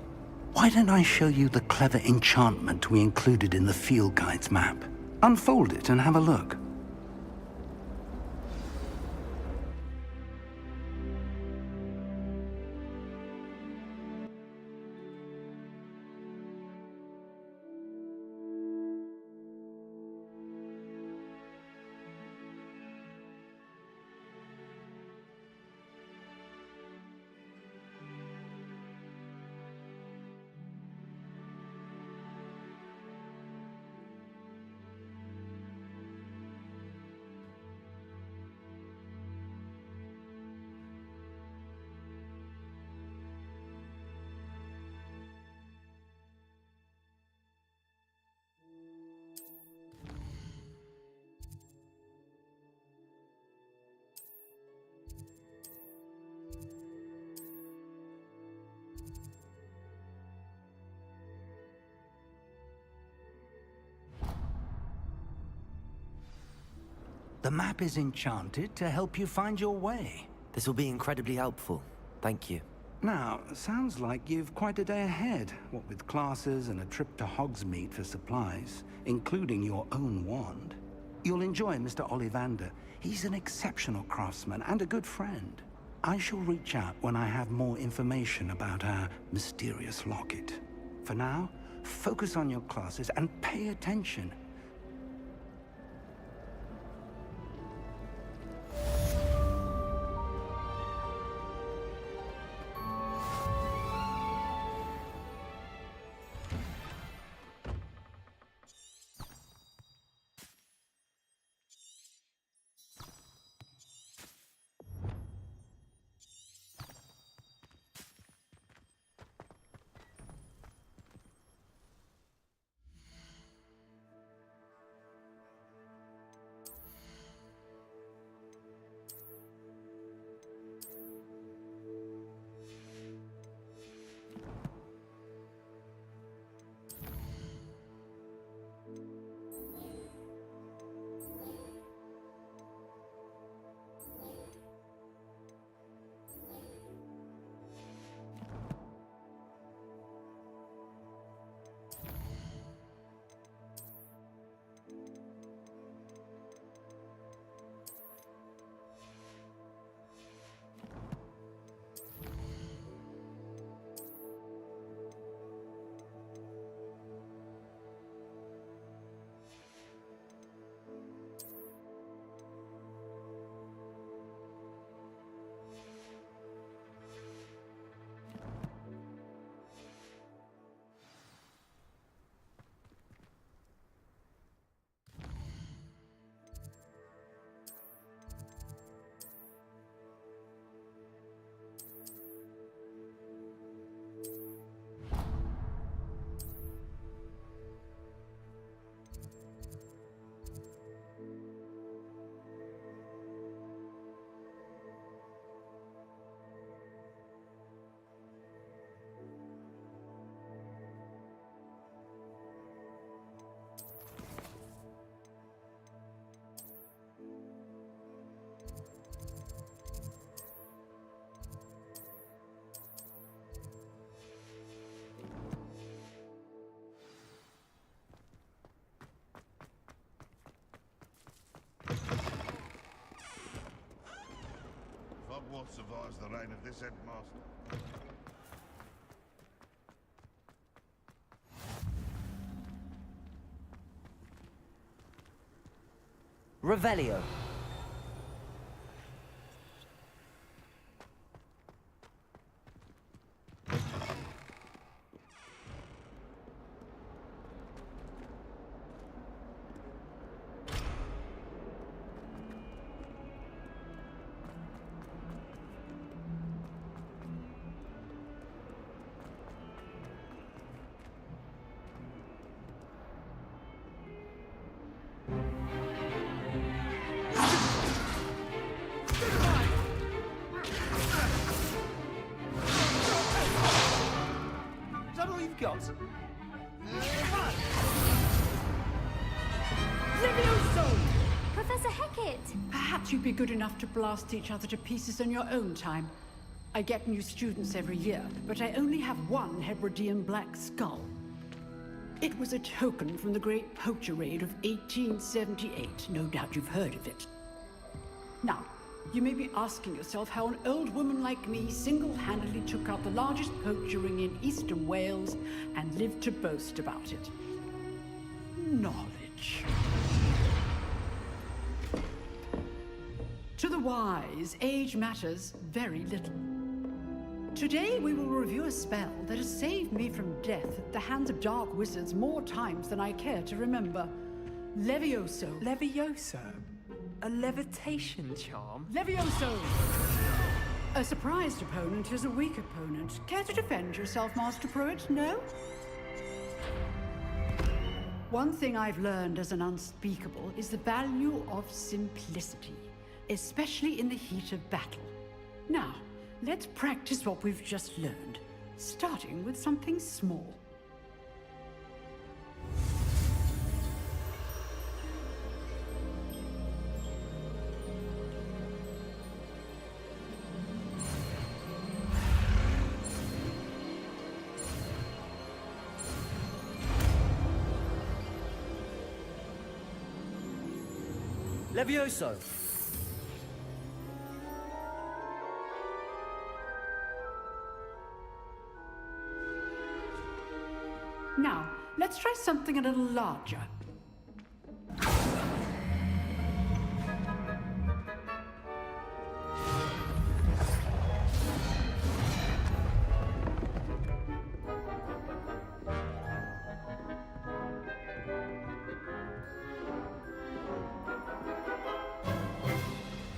S3: why don't I show you the clever enchantment we included in the field guide's map? Unfold it and have a look. The map is enchanted to help you find your way.
S2: This will be incredibly helpful. Thank you.
S3: Now, sounds like you've quite a day ahead, what with classes and a trip to Hogsmeade for supplies, including your own wand. You'll enjoy Mr. Ollivander. He's an exceptional craftsman and a good friend. I shall reach out when I have more information about our mysterious locket. For now, focus on your classes and pay attention.
S18: Hogwarts survives the reign of this headmaster.
S2: Revelio.
S9: Is that all you've got?
S19: Perhaps you'd be good enough to blast each other to pieces in your own time. I get new students every year, but I only have one Hebridean black skull. It was a token from the Great Poacher Raid of 1878. No doubt you've heard of it. Now, you may be asking yourself how an old woman like me single-handedly took out the largest poacher ring in eastern Wales and lived to boast about it. Knowledge. To the wise, age matters very little. Today we will review a spell that has saved me from death at the hands of dark wizards more times than I care to remember. Levioso.
S17: Levioso? A levitation charm?
S19: Levioso! A surprised opponent is a weak opponent. Care to defend yourself, Master Pruitt? No? One thing I've learned as an unspeakable is the value of simplicity, especially in the heat of battle. Now, let's practice what we've just learned, starting with something small.
S2: Levioso!
S19: Now, let's try something a little larger.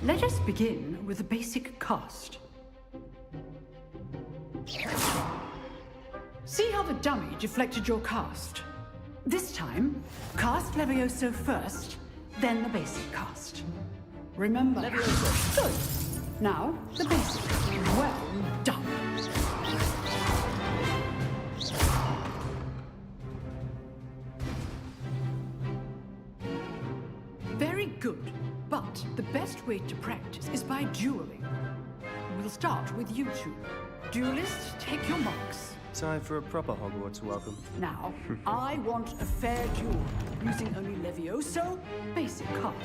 S19: Let us begin with the basic cast. See how the dummy deflected your cast? This time, cast Levioso first, then the basic cast. Remember. Levioso. Good. Now, the basic. Well done. Very good. But the best way to practice is by dueling. We'll start with you two. Duelists, take your marks.
S20: Time for a proper Hogwarts welcome.
S19: Now, I want a fair duel, using only Levioso, basic cast,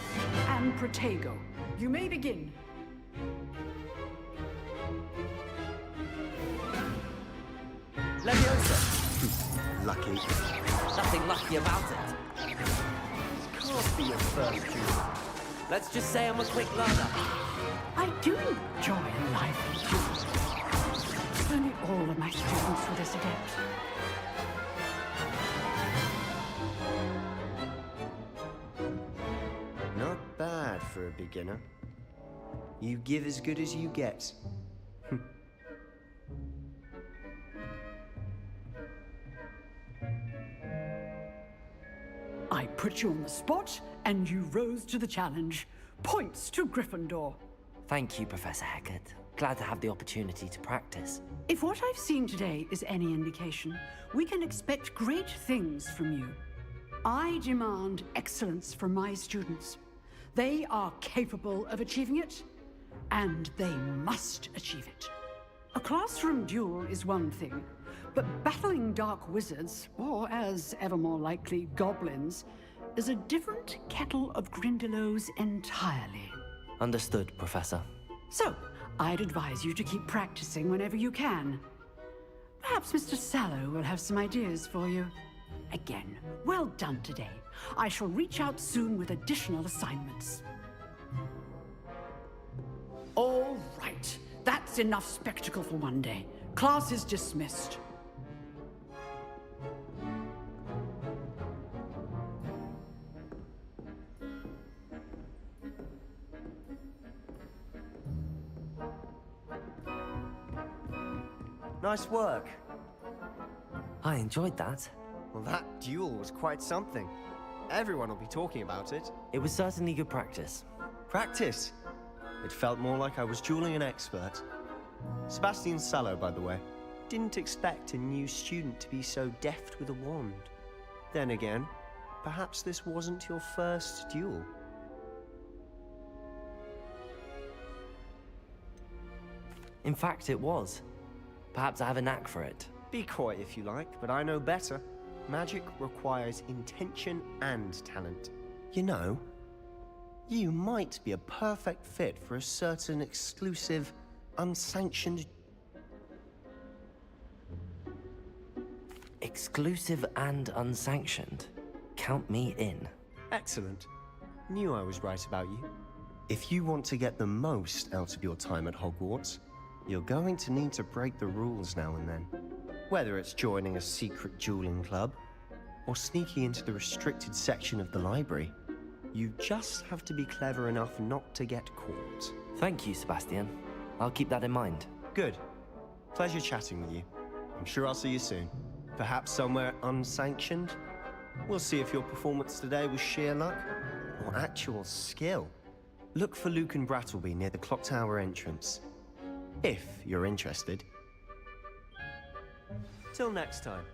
S19: and Protego. You may begin.
S2: Levioso!
S20: Lucky.
S2: Nothing lucky about it.
S20: This can't be your first duel.
S2: Let's just say I'm a quick learner.
S19: I do enjoy a lively duel. If only all of my students were this adept.
S20: Not bad for a beginner. You give as good as you get.
S19: I put you on the spot, and you rose to the challenge. Points to Gryffindor.
S2: Thank you, Professor Hecat. Glad to have the opportunity to practice.
S19: If what I've seen today is any indication, we can expect great things from you. I demand excellence from my students. They are capable of achieving it, and they must achieve it. A classroom duel is one thing, but battling dark wizards, or as ever more likely, goblins, is a different kettle of Grindylows entirely.
S2: Understood, Professor.
S19: So, I'd advise you to keep practicing whenever you can. Perhaps Mr. Sallow will have some ideas for you. Again, well done today. I shall reach out soon with additional assignments. All right. That's enough spectacle for one day. Class is dismissed.
S20: Nice work.
S2: I enjoyed that.
S20: Well, that duel was quite something. Everyone will be talking about it.
S2: It was certainly good practice.
S20: Practice? It felt more like I was dueling an expert. Sebastian Sallow, by the way. Didn't expect a new student to be so deft with a wand. Then again, perhaps this wasn't your first duel.
S2: In fact, it was. Perhaps I have a knack for it.
S20: Be coy if you like, but I know better. Magic requires intention and talent. You know, you might be a perfect fit for a certain exclusive, unsanctioned...
S2: Exclusive and unsanctioned? Count me in.
S20: Excellent. Knew I was right about you. If you want to get the most out of your time at Hogwarts, you're going to need to break the rules now and then. Whether it's joining a secret dueling club, or sneaking into the restricted section of the library, you just have to be clever enough not to get caught.
S2: Thank you, Sebastian. I'll keep that in mind.
S20: Good. Pleasure chatting with you. I'm sure I'll see you soon. Perhaps somewhere unsanctioned? We'll see if your performance today was sheer luck or actual skill. Look for Luke and Brattleby near the clock tower entrance. If you're interested. Till next time.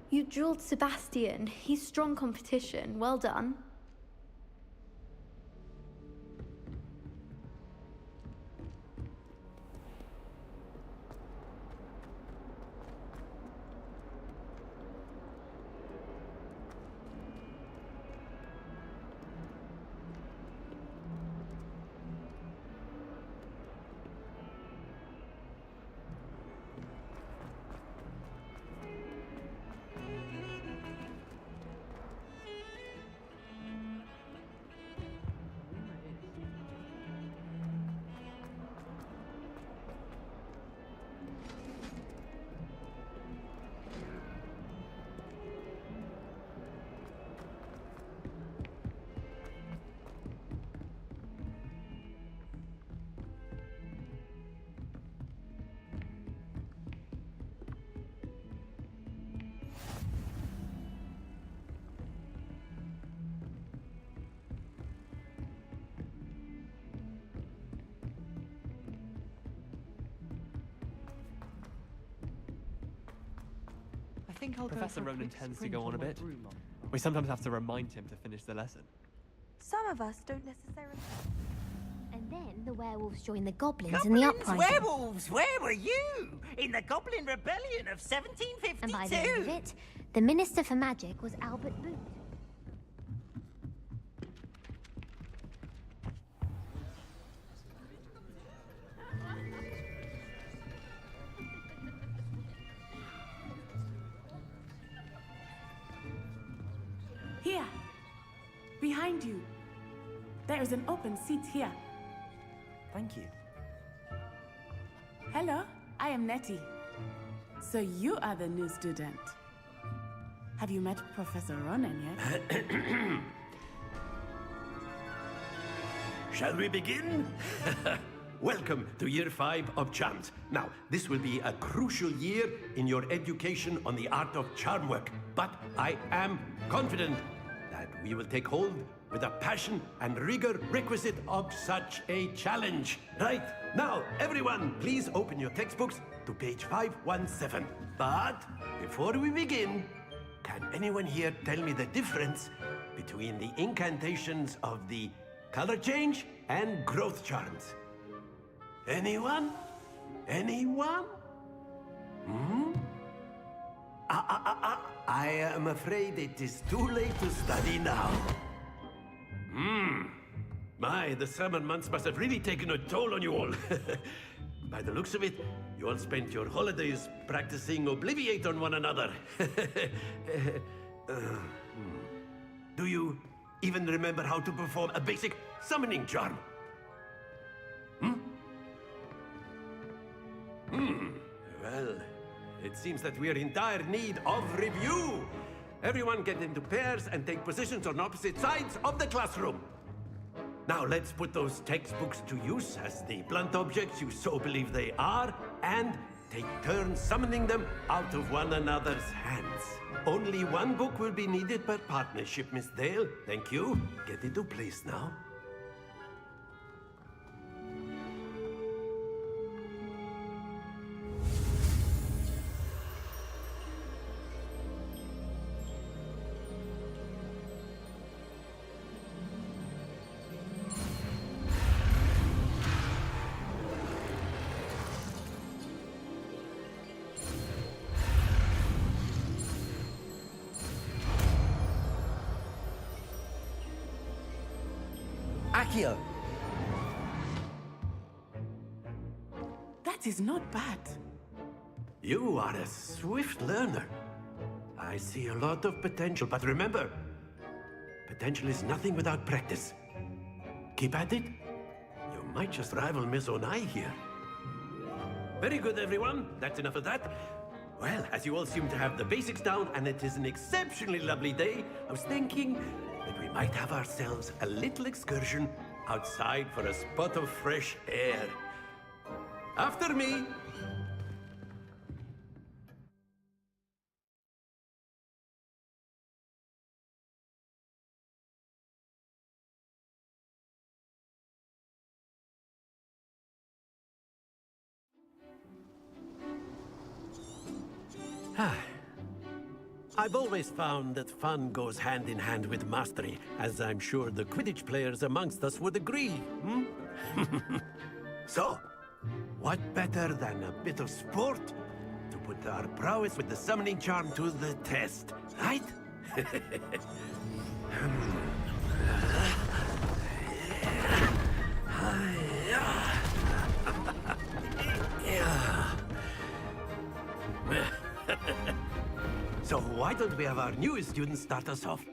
S21: You drilled Sebastian. He's strong competition. Well done.
S17: think I'll
S14: Professor
S17: go for a
S14: Ronan
S17: quick
S14: tends to
S17: sprint
S14: go on a
S17: my
S14: bit.
S17: broom.
S14: We sometimes have to remind him to finish the lesson.
S1: Some of us don't necessarily.
S13: And then the werewolves joined the goblins in the
S11: Goblins,
S13: uprising.
S11: werewolves, where were you? In the Goblin Rebellion of 1752.
S13: And by the end of it, the Minister for Magic was Albert Boot.
S15: Here. Behind you. There is an open seat here.
S2: Thank you.
S15: Hello, I am Nettie. So you are the new student. Have you met Professor Ronan yet?
S22: Shall we begin? Welcome to Year 5 of Charms. Now, this will be a crucial year in your education on the art of charm work. But I am confident that we will take hold with the passion and rigor requisite of such a challenge. Right, now, everyone, please open your textbooks to page 517. But before we begin, can anyone here tell me the difference between the incantations of the color change and growth charms? Anyone? Anyone? Hmm? I am afraid it is too late to study now. My, the summer months must have really taken a toll on you all. By the looks of it, you all spent your holidays practicing Obliviate on one another. Do you even remember how to perform a basic summoning charm? Well, it seems that we are in dire need of review. Everyone get into pairs and take positions on opposite sides of the classroom. Now let's put those textbooks to use as the blunt objects you so believe they are, and take turns summoning them out of one another's hands. Only one book will be needed per partnership, Miss Dale. Thank you. Get into place now.
S2: Accio!
S15: That is not bad.
S22: You are a swift learner. I see a lot of potential, but remember, potential is nothing without practice. Keep at it. You might just rival Miss Onai here. Very good, everyone. That's enough of that. Well, as you all seem to have the basics down, and it is an exceptionally lovely day, I was thinking that we might have ourselves a little excursion outside for a spot of fresh air. After me. I've always found that fun goes hand in hand with mastery, as I'm sure the Quidditch players amongst us would agree. So, what better than a bit of sport to put our prowess with the summoning charm to the test, right? So why don't we have our newest student start us off?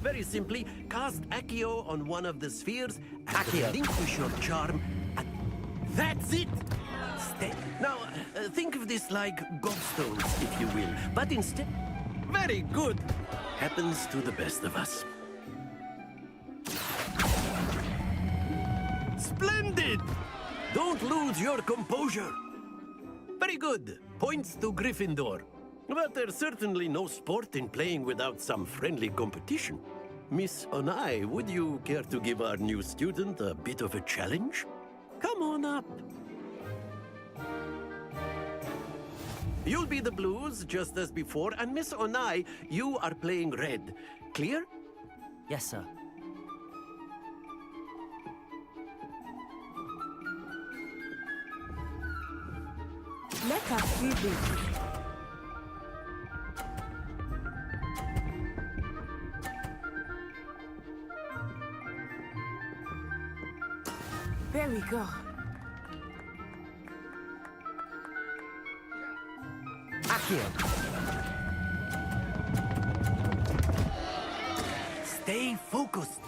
S22: Very simply, cast Accio on one of the spheres and relinquish your charm. That's it! Now, think of this like gobstones, if you will, but instead... Very good! Happens to the best of us. Splendid! Don't lose your composure. Very good. Points to Gryffindor. But there's certainly no sport in playing without some friendly competition. Miss Onai, would you care to give our new student a bit of a challenge? Come on up. You'll be the blues, just as before, and Miss Onai, you are playing red. Clear?
S2: Yes, sir.
S15: Let us see this. There we go.
S2: Accio! Stay focused!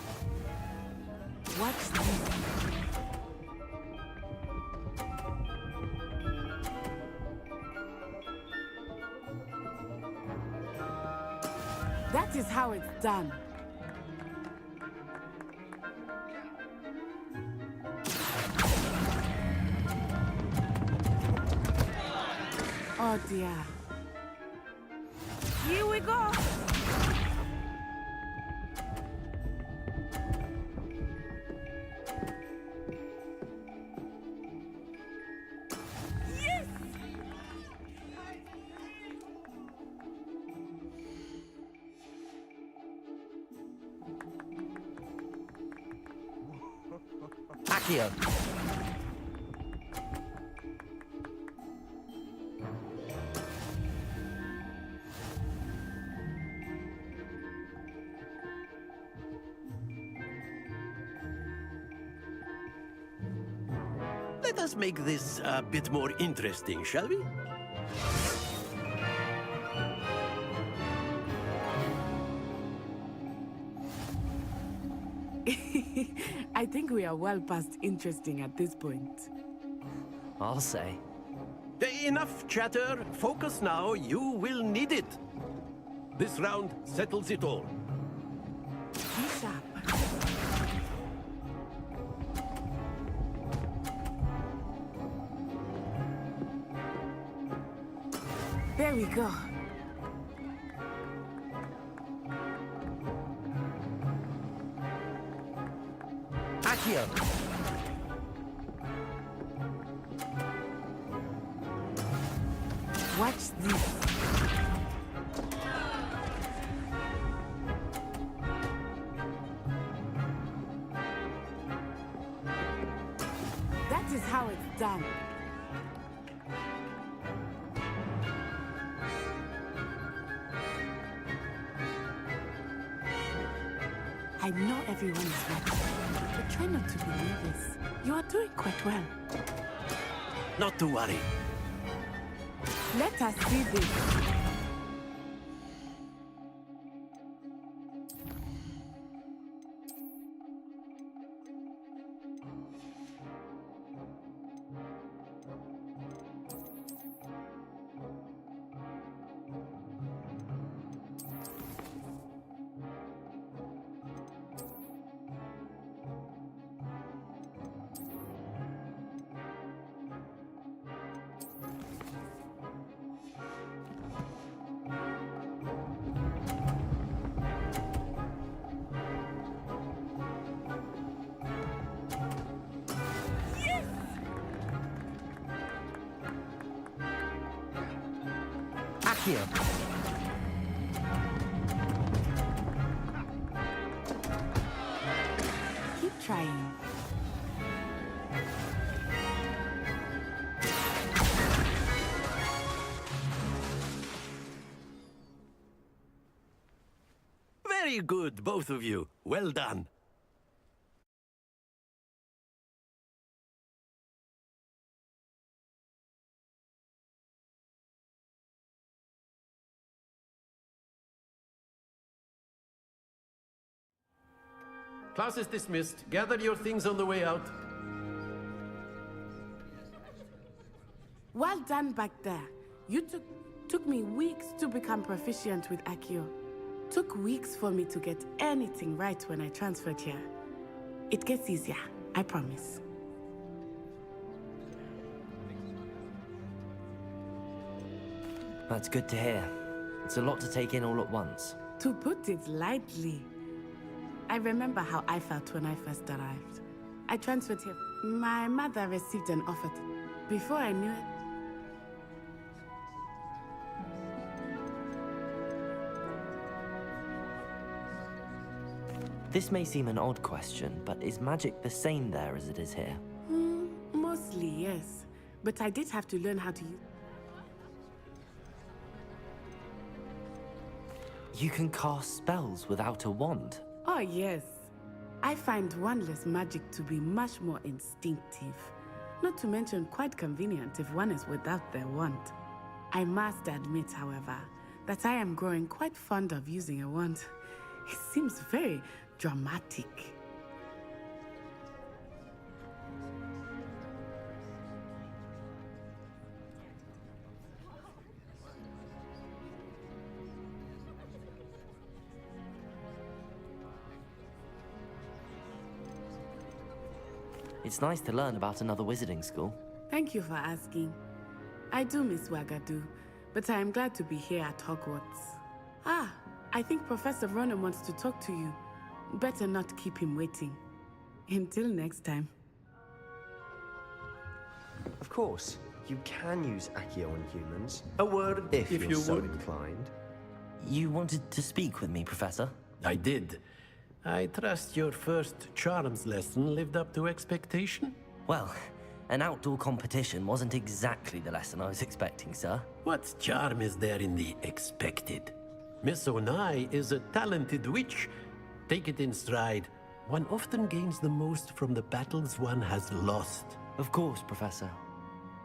S15: Watch this. That is how it's done. Oh dear. Here we go. Yes!
S2: Accio!
S22: Let us make this a bit more interesting, shall we?
S15: I think we are well past interesting at this point.
S2: I'll say.
S22: Enough chatter. Focus now. You will need it. This round settles it all.
S15: Be sharp. There we go.
S2: Accio!
S15: Watch this. That is how it's done. I know everyone is watching, but try not to be nervous. You are doing quite well.
S22: Not to worry.
S15: Let us see this.
S2: Accio!
S15: Keep trying.
S22: Very good, both of you. Well done. Class is dismissed. Gather your things on the way out.
S15: Well done back there. You took me weeks to become proficient with Accio. Took weeks for me to get anything right when I transferred here. It gets easier, I promise.
S2: That's good to hear. It's a lot to take in all at once.
S15: To put it lightly, I remember how I felt when I first arrived. I transferred here. My mother received an offer. Before I knew it,
S2: This may seem an odd question, but is magic the same there as it is here?
S15: mostly yes. But I did have to learn how to use.
S2: You can cast spells without a wand.
S15: Oh, yes. I find wandless magic to be much more instinctive. Not to mention quite convenient if one is without their wand. I must admit, however, that I am growing quite fond of using a wand. It seems very dramatic.
S2: It's nice to learn about another wizarding school.
S15: Thank you for asking. I do miss Wagadu, but I am glad to be here at Hogwarts. Ah, I think Professor Ronan wants to talk to you. Better not keep him waiting. Until next time.
S20: Of course, you can use Accio on humans. A word if you're
S22: you
S20: so
S22: would.
S20: inclined.
S2: You wanted to speak with me, Professor?
S22: I did. I trust your first charms lesson lived up to expectation?
S2: Well, an outdoor competition wasn't exactly the lesson I was expecting, sir.
S22: What charm is there in the expected? Miss Onai is a talented witch. Take it in stride. One often gains the most from the battles one has lost.
S2: Of course, Professor.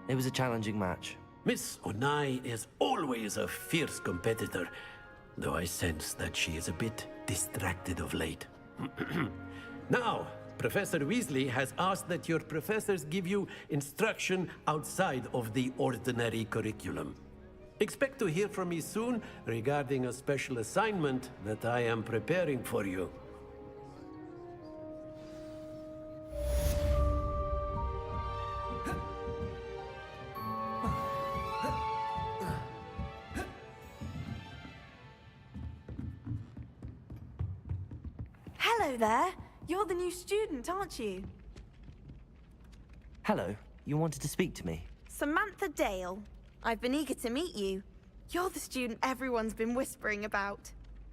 S2: It was a challenging match.
S22: Miss Onai is always a fierce competitor, though I sense that she is a bit distracted of late. Now, Professor Weasley has asked that your professors give you instruction outside of the ordinary curriculum. Expect to hear from me soon regarding a special assignment that I am preparing for you.
S1: Hello there. You're the new student, aren't you?
S2: Hello, you wanted to speak to me?
S1: Samantha Dale. I've been eager to meet you. You're the student everyone's been whispering about.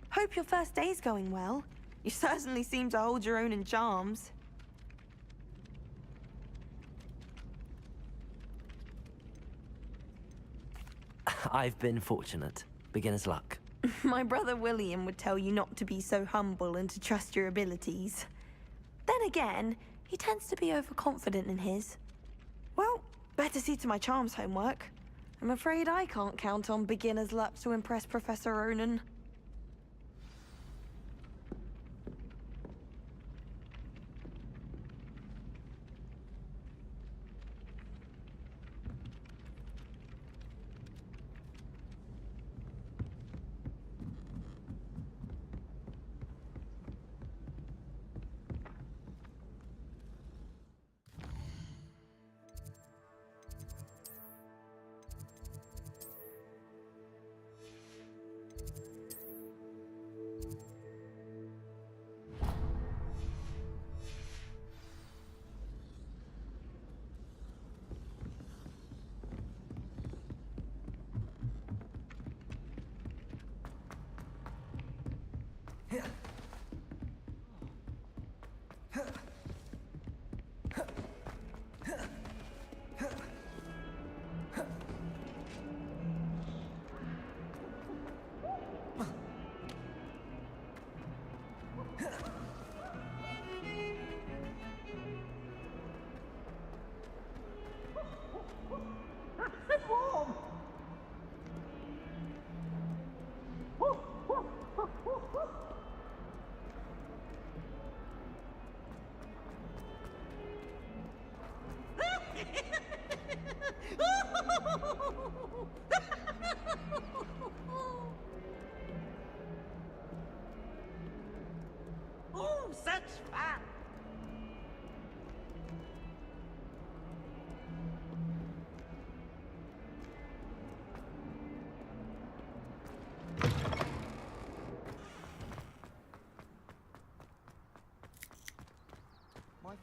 S1: Hope your first day's going well. You certainly seem to hold your own in charms.
S2: I've been fortunate. Beginner's luck.
S1: My brother William would tell you not to be so humble and to trust your abilities. Then again, he tends to be overconfident in his. Well, better see to my charms homework. I'm afraid I can't count on beginner's luck to impress Professor Ronan.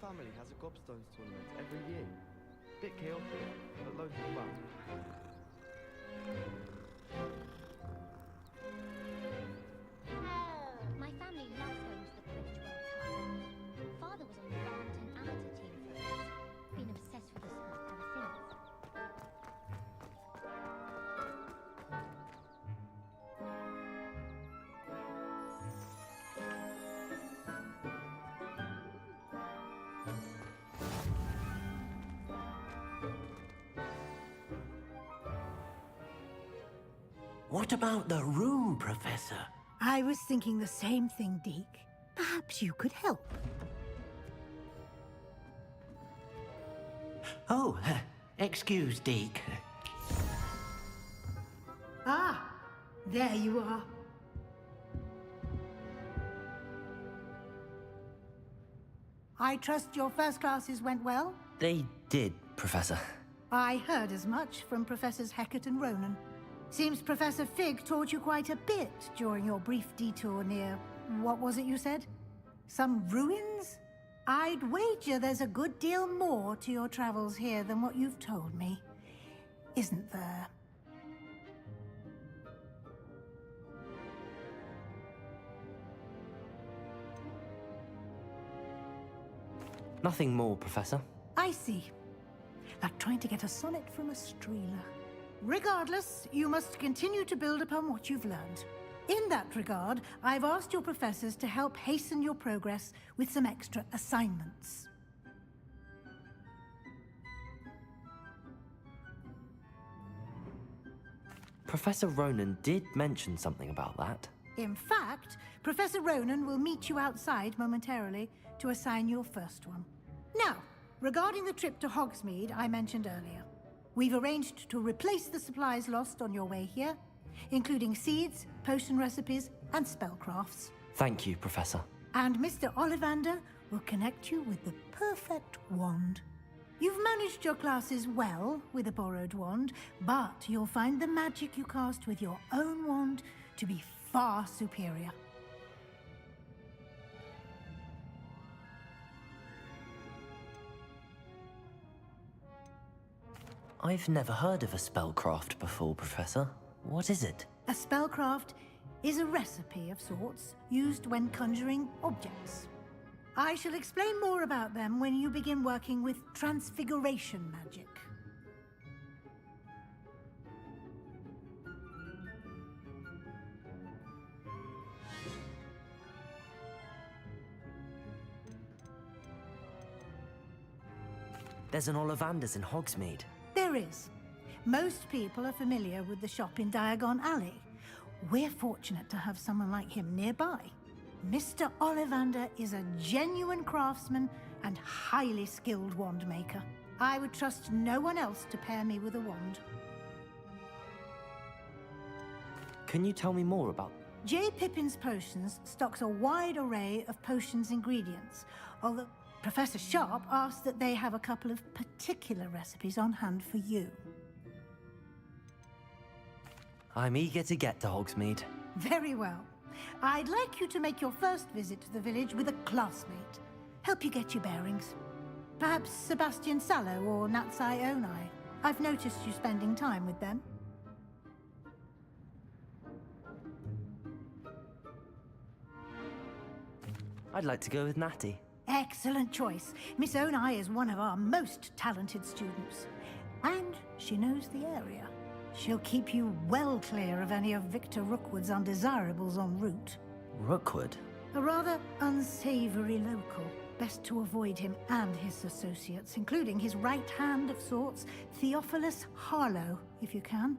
S14: family has a gobstones tournament every year. Bit chaotic, but loads of fun.
S13: My family loves going to the Quidditch World Cup. Father was on the Barnton amateur team for a bit. Been obsessed with the sport ever since.
S11: What about the room, Professor?
S10: I was thinking the same thing, Deke. Perhaps you could help.
S11: Oh, excuse, Deke.
S10: Ah, there you are. I trust your first classes went well?
S2: They did, Professor.
S10: I heard as much from Professors Hecat and Ronan. Seems Professor Fig taught you quite a bit during your brief detour near... what was it you said? Some ruins? I'd wager there's a good deal more to your travels here than what you've told me. Isn't there?
S2: Nothing more, Professor.
S10: I see. Like trying to get a sonnet from a streeler. Regardless, you must continue to build upon what you've learned. In that regard, I've asked your professors to help hasten your progress with some extra assignments.
S2: Professor Ronan did mention something about that.
S10: In fact, Professor Ronan will meet you outside momentarily to assign your first one. Now, regarding the trip to Hogsmeade I mentioned earlier, we've arranged to replace the supplies lost on your way here, including seeds, potion recipes, and spellcrafts.
S2: Thank you, Professor.
S10: And Mr. Ollivander will connect you with the perfect wand. You've managed your classes well with a borrowed wand, but you'll find the magic you cast with your own wand to be far superior.
S2: I've never heard of a spellcraft before, Professor. What is it?
S10: A spellcraft is a recipe of sorts used when conjuring objects. I shall explain more about them when you begin working with transfiguration magic.
S2: There's an Ollivander's in Hogsmeade.
S10: There is. Most people are familiar with the shop in Diagon Alley. We're fortunate to have someone like him nearby. Mr. Ollivander is a genuine craftsman and highly skilled wand maker. I would trust no one else to pair me with a wand.
S2: Can you tell me more about...
S10: J. Pippin's Potions stocks a wide array of potions ingredients, although Professor Sharp asked that they have a couple of particular recipes on hand for you.
S2: I'm eager to get to Hogsmeade.
S10: Very well. I'd like you to make your first visit to the village with a classmate. Help you get your bearings. Perhaps Sebastian Sallow or Natsai Onai. I've noticed you spending time with them.
S2: I'd like to go with Natty.
S10: Excellent choice. Miss Onai is one of our most talented students. And she knows the area. She'll keep you well clear of any of Victor Rookwood's undesirables en route.
S2: Rookwood?
S10: A rather unsavory local. Best to avoid him and his associates, including his right hand of sorts, Theophilus Harlow, if you can.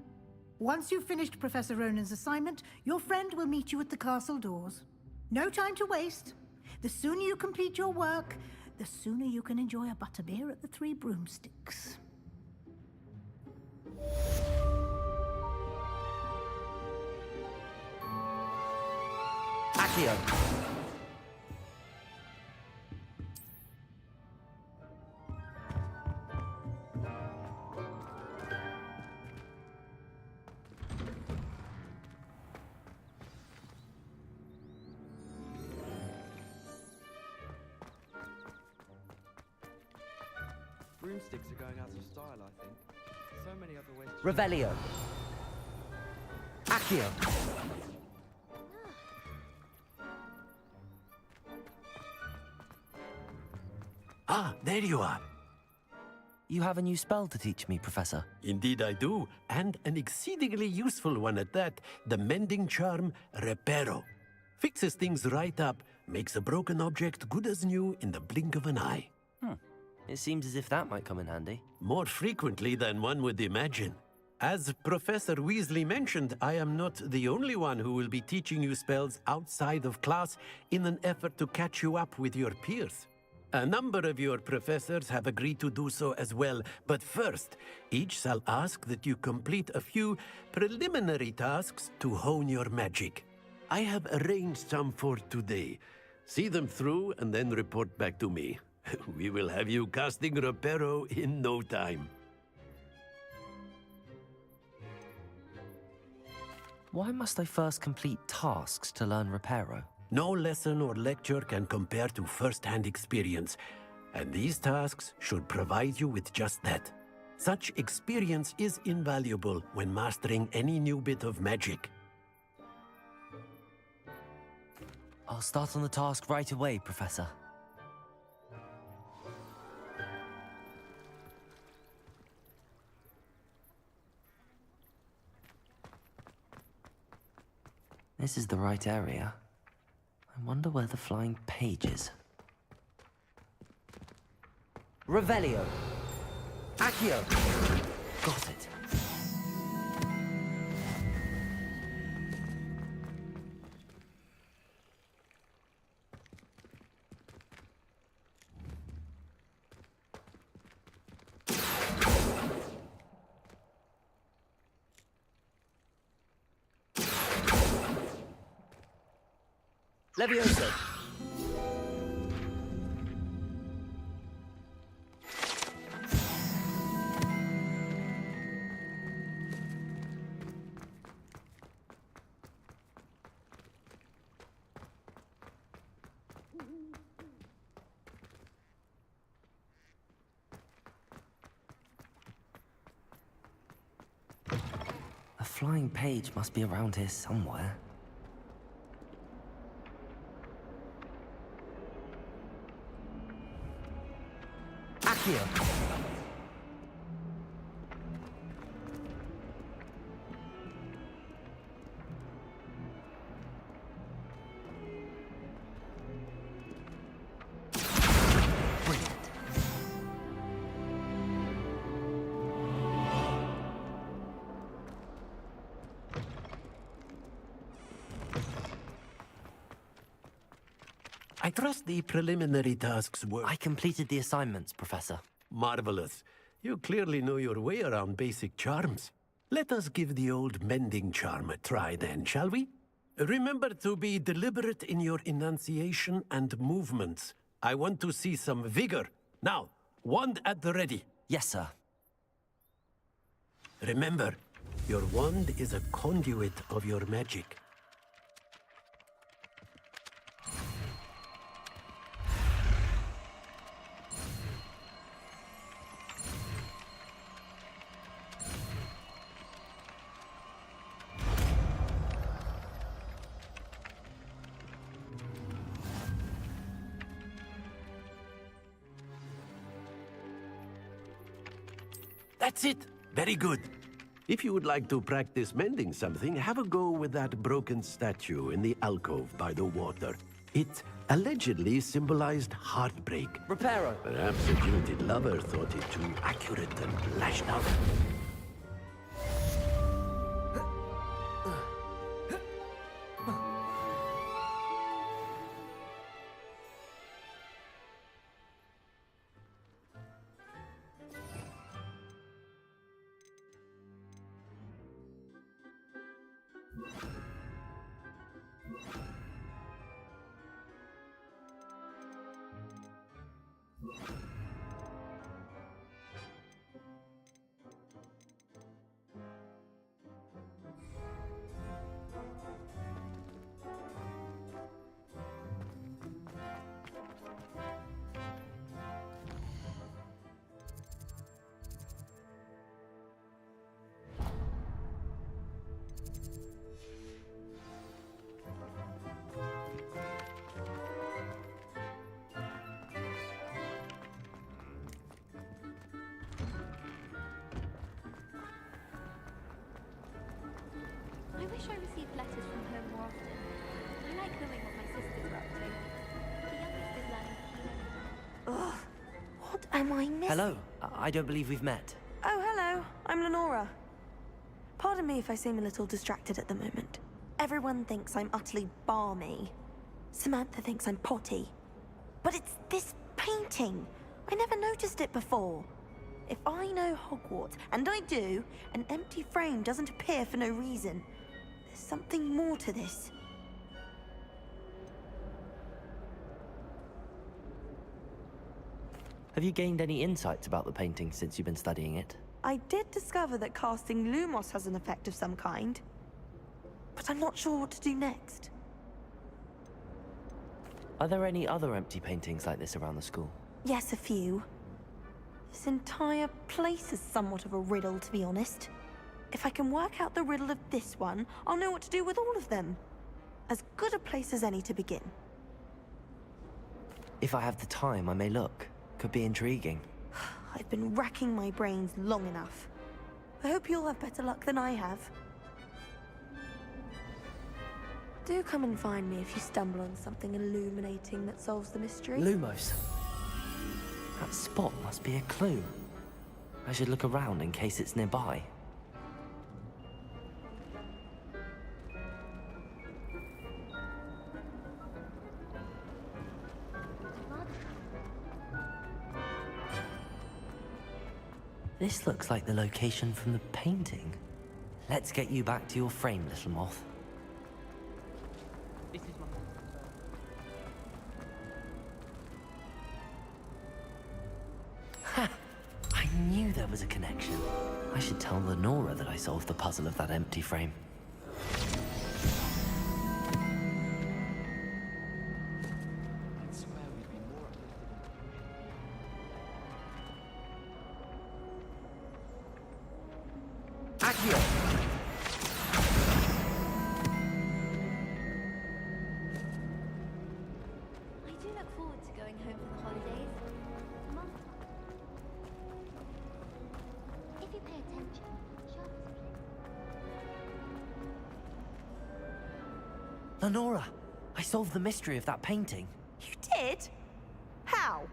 S10: Once you've finished Professor Ronan's assignment, your friend will meet you at the castle doors. No time to waste. The sooner you complete your work, the sooner you can enjoy a butterbeer at the Three Broomsticks.
S2: Accio!
S14: Broomsticks are going out of style, I think. So many other ways to...
S2: Revelio. Accio.
S22: Ah, there you are.
S2: You have a new spell to teach me, Professor.
S22: Indeed I do, and an exceedingly useful one at that. The mending charm, Reparo. Fixes things right up, makes a broken object good as new in the blink of an eye.
S2: It seems as if that might come in handy.
S22: More frequently than one would imagine. As Professor Weasley mentioned, I am not the only one who will be teaching you spells outside of class in an effort to catch you up with your peers. A number of your professors have agreed to do so as well, but first, each shall ask that you complete a few preliminary tasks to hone your magic. I have arranged some for today. See them through and then report back to me. We will have you casting Reparo in no time.
S2: Why must I first complete tasks to learn Reparo?
S22: No lesson or lecture can compare to first-hand experience, and these tasks should provide you with just that. Such experience is invaluable when mastering any new bit of magic.
S2: I'll start on the task right away, Professor. This is the right area. I wonder where the flying page is. Revelio. Accio. Got it. Leviosa. A flying page must be around here somewhere. Accio.
S22: I trust the preliminary tasks were...
S2: I completed the assignments, Professor.
S22: Marvelous. You clearly know your way around basic charms. Let us give the old mending charm a try then, shall we? Remember to be deliberate in your enunciation and movements. I want to see some vigor. Now, wand at the ready.
S2: Yes, sir.
S22: Remember, your wand is a conduit of your magic. That's it. Very good. If you would like to practice mending something, have a go with that broken statue in the alcove by the water. It allegedly symbolized heartbreak.
S2: Reparo.
S22: Perhaps a jilted lover thought it too accurate and lashed out.
S21: letters from home more often. I like knowing what my sisters are up to. The youngest is learning keen.
S1: Ugh. What am I missing?
S2: Hello. I don't believe we've met.
S1: Oh, hello. I'm Lenora. Pardon me if I seem a little distracted at the moment. Everyone thinks I'm utterly balmy. Samantha thinks I'm potty. But it's this painting. I never noticed it before. If I know Hogwarts, and I do, an empty frame doesn't appear for no reason. There's something more to this.
S2: Have you gained any insights about the painting since you've been studying it?
S1: I did discover that casting Lumos has an effect of some kind. But I'm not sure what to do next.
S2: Are there any other empty paintings like this around the school?
S1: Yes, a few. This entire place is somewhat of a riddle, to be honest. If I can work out the riddle of this one, I'll know what to do with all of them. As good a place as any to begin.
S2: If I have the time, I may look. Could be intriguing.
S1: I've been racking my brains long enough. I hope you'll have better luck than I have. Do come and find me if you stumble on something illuminating that solves the mystery.
S2: Lumos. That spot must be a clue. I should look around in case it's nearby. This looks like the location from the painting. Let's get you back to your frame, little moth.
S16: This is my...
S2: Ha! I knew there was a connection. I should tell Lenora that I solved the puzzle of that empty frame.
S21: I do look forward to going home for the holidays. Mom. If you pay attention,
S2: Lenora, I solved the mystery of that painting.
S1: You did? How?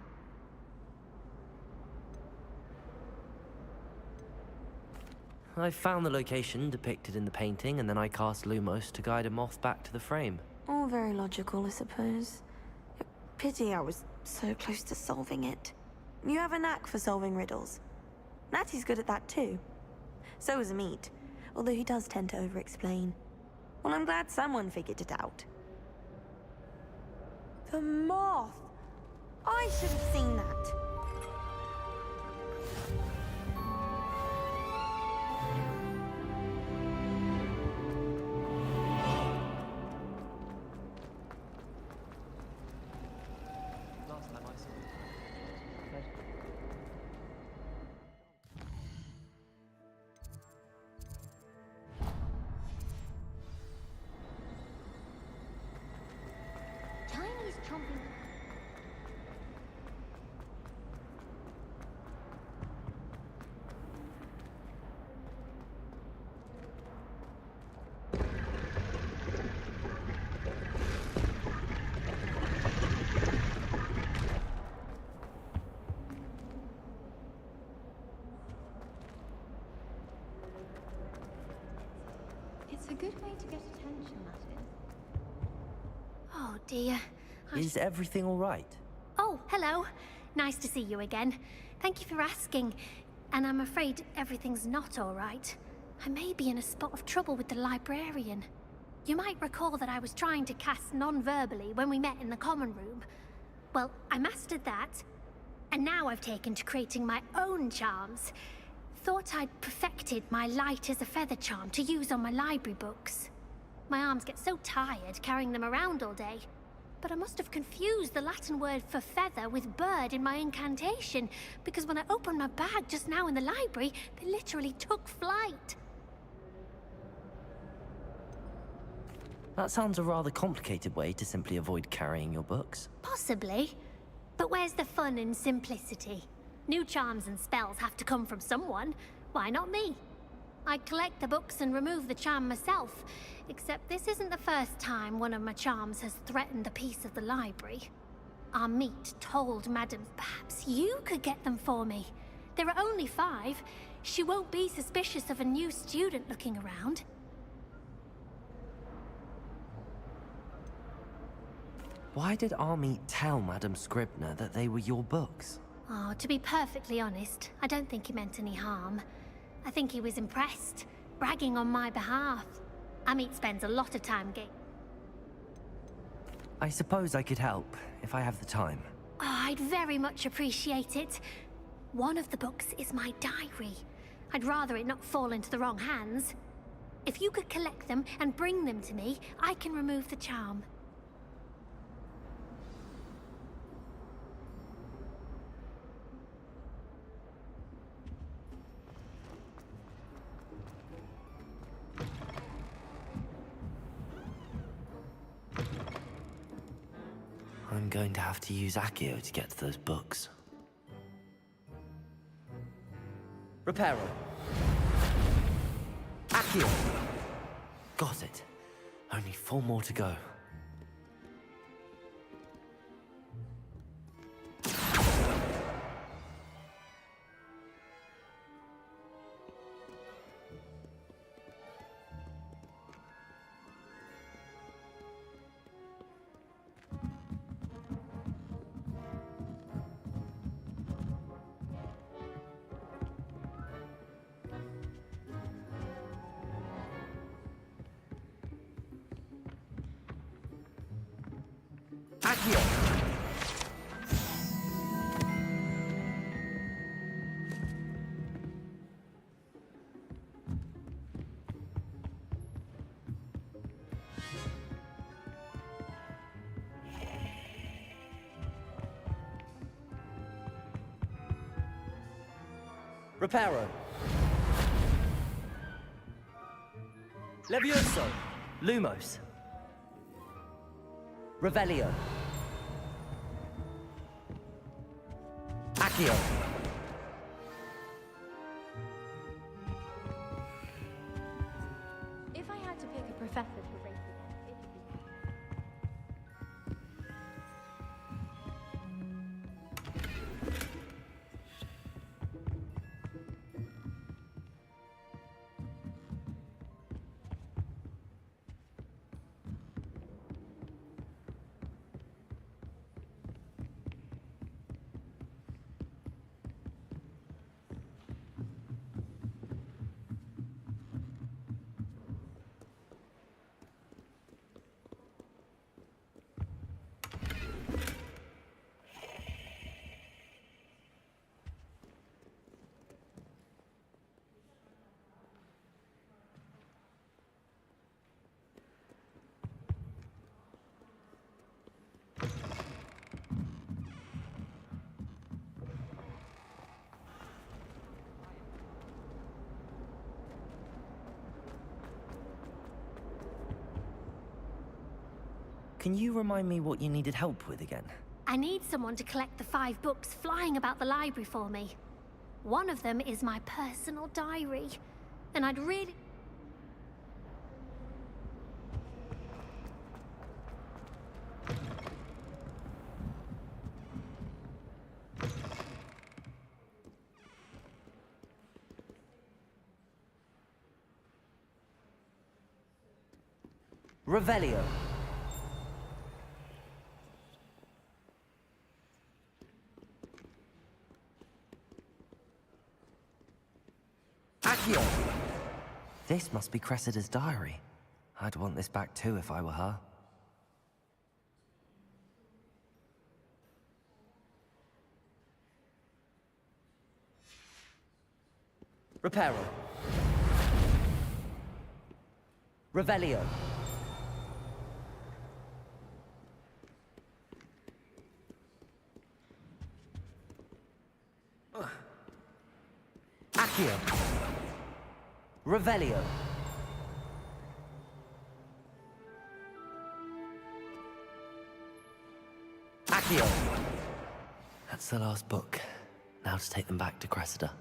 S2: I found the location depicted in the painting, and then I cast Lumos to guide a moth back to the frame.
S1: All very logical, I suppose. Pity I was so close to solving it. You have a knack for solving riddles. Natty's good at that too. So is Amit, although he does tend to over-explain. Well, I'm glad someone figured it out. The moth! I should have seen that.
S16: Last time I saw it.
S21: Chinese chomping. It's a good way to get attention, that is.
S13: Oh dear.
S2: Is everything all right?
S13: Oh, hello. Nice to see you again. Thank you for asking. And I'm afraid everything's not all right. I may be in a spot of trouble with the librarian. You might recall that I was trying to cast non-verbally when we met in the common room. Well, I mastered that. And now I've taken to creating my own charms. Thought I'd perfected my light as a feather charm to use on my library books. My arms get so tired carrying them around all day. But I must have confused the Latin word for feather with bird in my incantation, because when I opened my bag just now in the library, they literally took flight.
S2: That sounds a rather complicated way to simply avoid carrying your books.
S13: Possibly. But where's the fun in simplicity? New charms and spells have to come from someone. Why not me? I collect the books and remove the charm myself, except this isn't the first time one of my charms has threatened the peace of the library. Amit told Madam perhaps you could get them for me. There are only 5. She won't be suspicious of a new student looking around.
S2: Why did Army tell Madam Scribner that they were your books?
S13: Oh, to be perfectly honest, I don't think he meant any harm. I think he was impressed, bragging on my behalf. Amit spends a lot of time
S2: I suppose I could help, if I have the time.
S13: Oh, I'd very much appreciate it. One of the books is my diary. I'd rather it not fall into the wrong hands. If you could collect them and bring them to me, I can remove the charm.
S2: I'm going to have to use Accio to get to those books. Reparo. Accio! Got it. Only 4 more to go. Accio! Reparo. Levioso. Lumos. Revelio. Accio.
S21: If I had to pick a professor to race against, it would be...
S2: Can you remind me what you needed help with again?
S13: I need someone to collect the 5 books flying about the library for me. One of them is my personal diary, and I'd really...
S2: Revelio. Accio! This must be Cressida's diary. I'd want this back too if I were her. Reparo. Revelio. Accio. Revelio. Accio. That's the last book. Now to take them back to Cressida.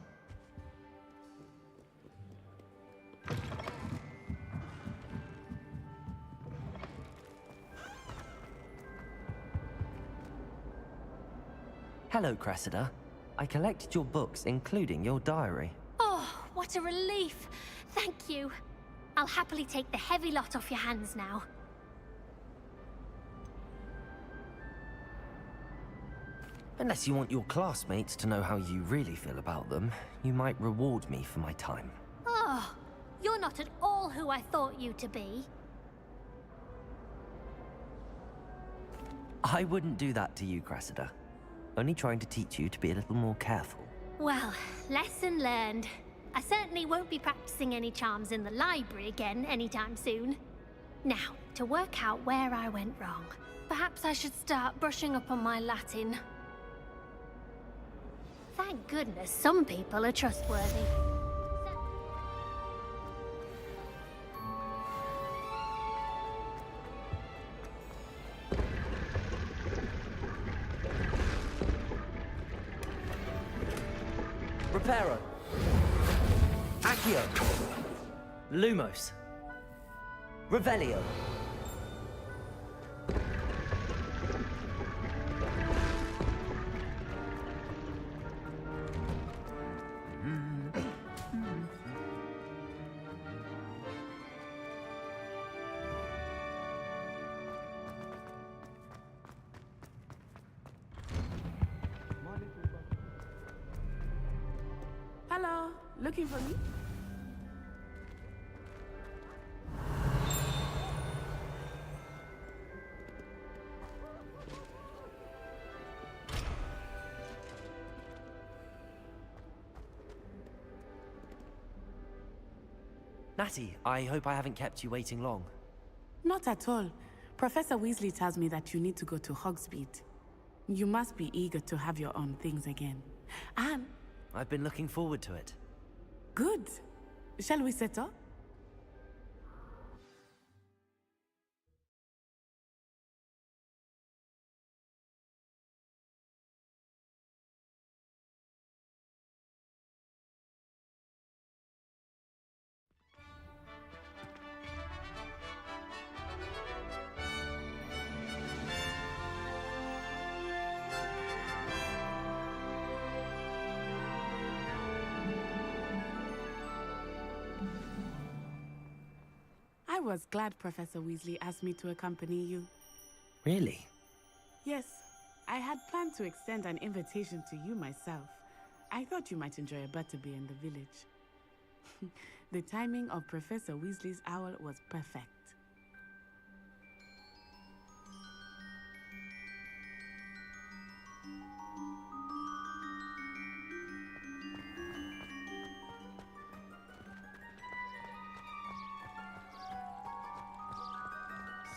S2: Hello, Cressida. I collected your books, including your diary.
S13: Oh, what a relief. Thank you. I'll happily take the heavy lot off your hands now.
S2: Unless you want your classmates to know how you really feel about them, you might reward me for my time.
S13: Oh, you're not at all who I thought you to be.
S2: I wouldn't do that to you, Cressida. Only trying to teach you to be a little more careful.
S13: Well, lesson learned. I certainly won't be practicing any charms in the library again anytime soon. Now, to work out where I went wrong. Perhaps I should start brushing up on my Latin. Thank goodness some people are trustworthy.
S2: Reparo. Accio. Lumos. Revelio.
S15: Hello, looking for me?
S2: Natty, I hope I haven't kept you waiting long.
S15: Not at all. Professor Weasley tells me that you need to go to Hogsmeade. You must be eager to have your own things again. And...
S2: I've been looking forward to it.
S15: Good. Shall we set up? I was glad Professor Weasley asked me to accompany you.
S2: Really?
S15: Yes, I had planned to extend an invitation to you myself. I thought you might enjoy a butterbeer in the village. The timing of Professor Weasley's owl was perfect.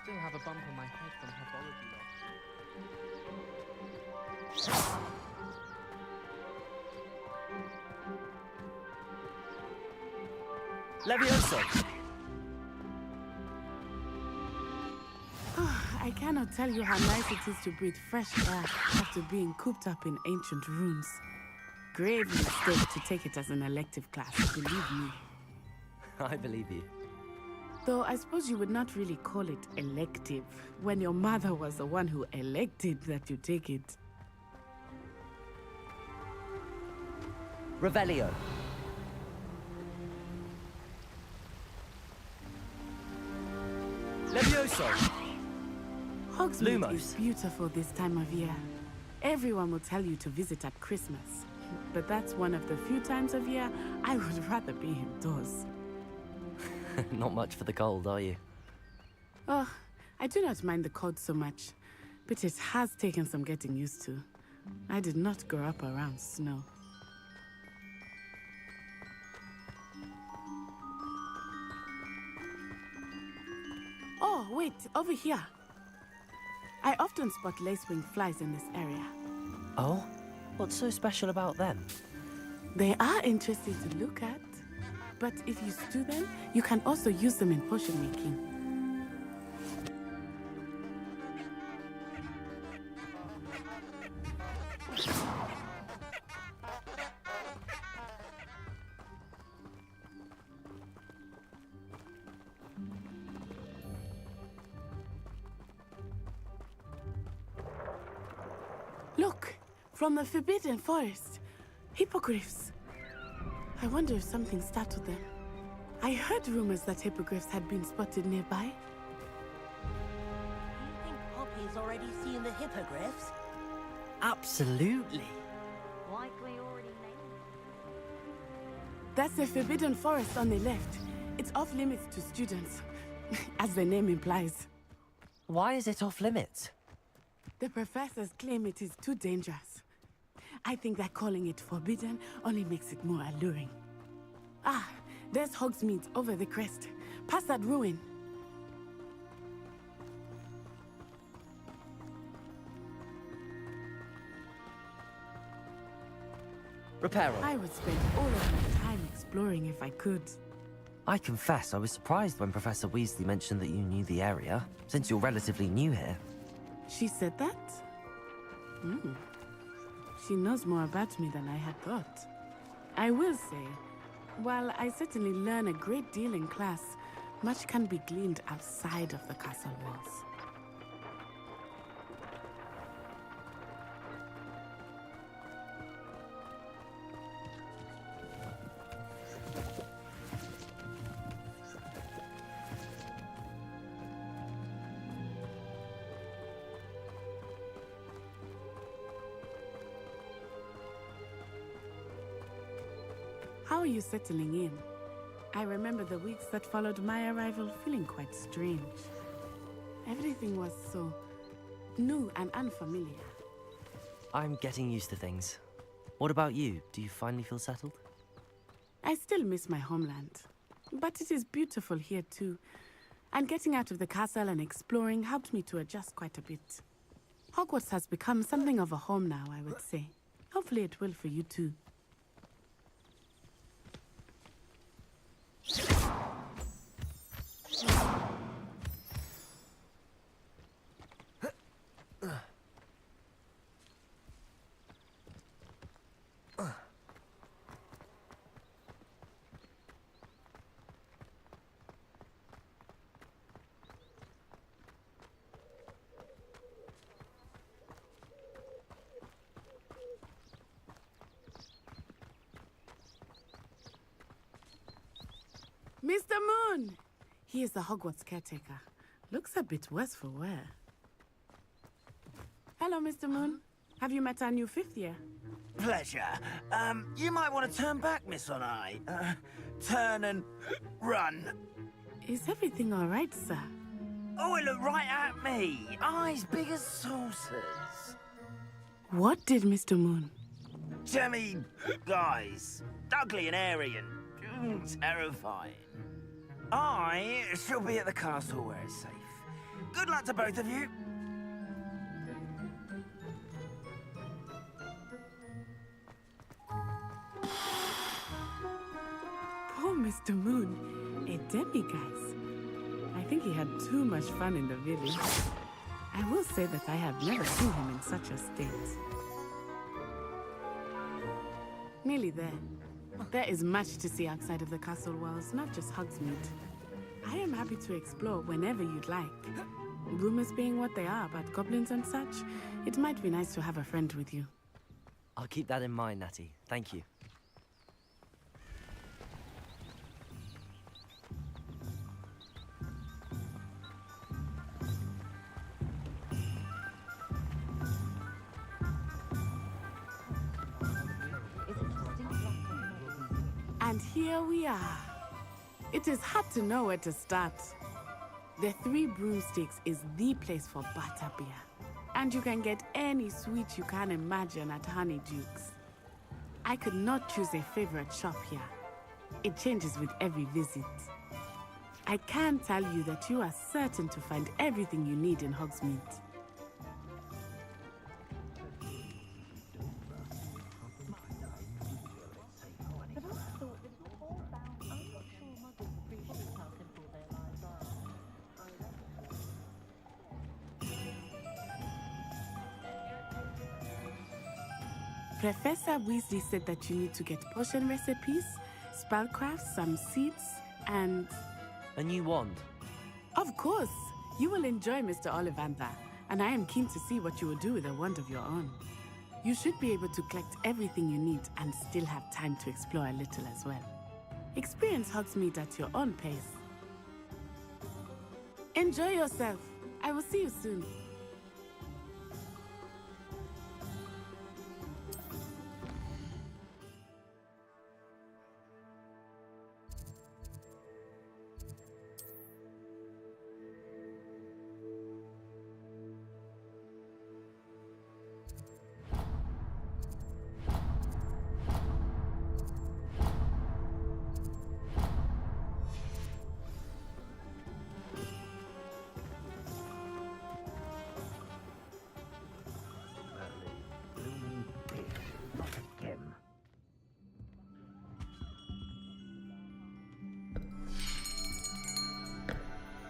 S17: Still have a bump on my head from herbology
S2: Levioso!
S15: I cannot tell you how nice it is to breathe fresh air after being cooped up in ancient rooms. Gravely stoked to take it as an elective class, believe me.
S2: I believe you.
S15: Though I suppose you would not really call it elective, when your mother was the one who elected that you take it.
S2: Revelio. Levioso!
S15: Hogsmeade is beautiful this time of year. Everyone will tell you to visit at Christmas. But that's one of the few times of year I would rather be indoors.
S2: Not much for the cold, are you?
S15: Oh, I do not mind the cold so much, but it has taken some getting used to. I did not grow up around snow. Oh, wait, over here. I often spot lacewing flies in this area.
S2: Oh? What's so special about them?
S15: They are interesting to look at, but if you stew them, you can also use them in potion making. Look, From the Forbidden Forest. Hippogriffs. I wonder if something startled them. I heard rumors that hippogriffs had been spotted nearby.
S4: You think Poppy's already seen the hippogriffs?
S2: Absolutely.
S4: Likely already named.
S15: That's the Forbidden Forest on the left. It's off limits to students, as the name implies.
S2: Why is it off limits?
S15: The professors claim it is too dangerous. I think that calling it forbidden only makes it more alluring. Ah, there's Hogsmeade over the crest, past that ruin.
S2: Reparo.
S15: I would spend all of my time exploring if I could.
S2: I confess I was surprised when Professor Weasley mentioned that you knew the area, since you're relatively new here.
S15: She said that? Hmm. She knows more about me than I had thought. I will say, while I certainly learn a great deal in class, much can be gleaned outside of the castle walls. How are you settling in? I remember the weeks that followed my arrival feeling quite strange. Everything was so new and unfamiliar.
S2: I'm getting used to things. What about you? Do you finally feel settled?
S15: I still miss my homeland, but it is beautiful here too. And getting out of the castle and exploring helped me to adjust quite a bit. Hogwarts has become something of a home now, I would say. Hopefully it will for you too. Mr. Moon! He is the Hogwarts caretaker. Looks a bit worse for wear. Hello, Mr. Moon. Have you met our new fifth year?
S11: Pleasure. You might want to turn back, Miss Onai. Turn and run.
S15: Is everything all right, sir?
S11: Oh, it looked right at me. Eyes big as saucers.
S15: What did Mr. Moon?
S11: Jemmy, guys. Ugly and airy and terrifying. I shall be at the castle where it's safe. Good luck to both of you.
S15: Poor Mr. Moon. A demiguise. I think he had too much fun in the village. I will say that I have never seen him in such a state. Nearly there. There is much to see outside of the castle walls, not just Hogsmeade. I am happy to explore whenever you'd like. Rumors being what they are about goblins and such, it might be nice to have a friend with you.
S2: I'll keep that in mind, Natty. Thank you.
S15: And here we are. It is hard to know where to start. The Three Broomsticks is the place for butterbeer. And you can get any sweet you can imagine at Honeydukes. I could not choose a favorite shop here. It changes with every visit. I can tell you that you are certain to find everything you need in Hogsmeade. Professor Weasley said that you need to get potion recipes, spellcrafts, some seeds, and...
S2: A new wand?
S15: Of course! You will enjoy Mr. Ollivander, and I am keen to see what you will do with a wand of your own. You should be able to collect everything you need and still have time to explore a little as well. Experience Hogsmeade at your own pace. Enjoy yourself. I will see you soon.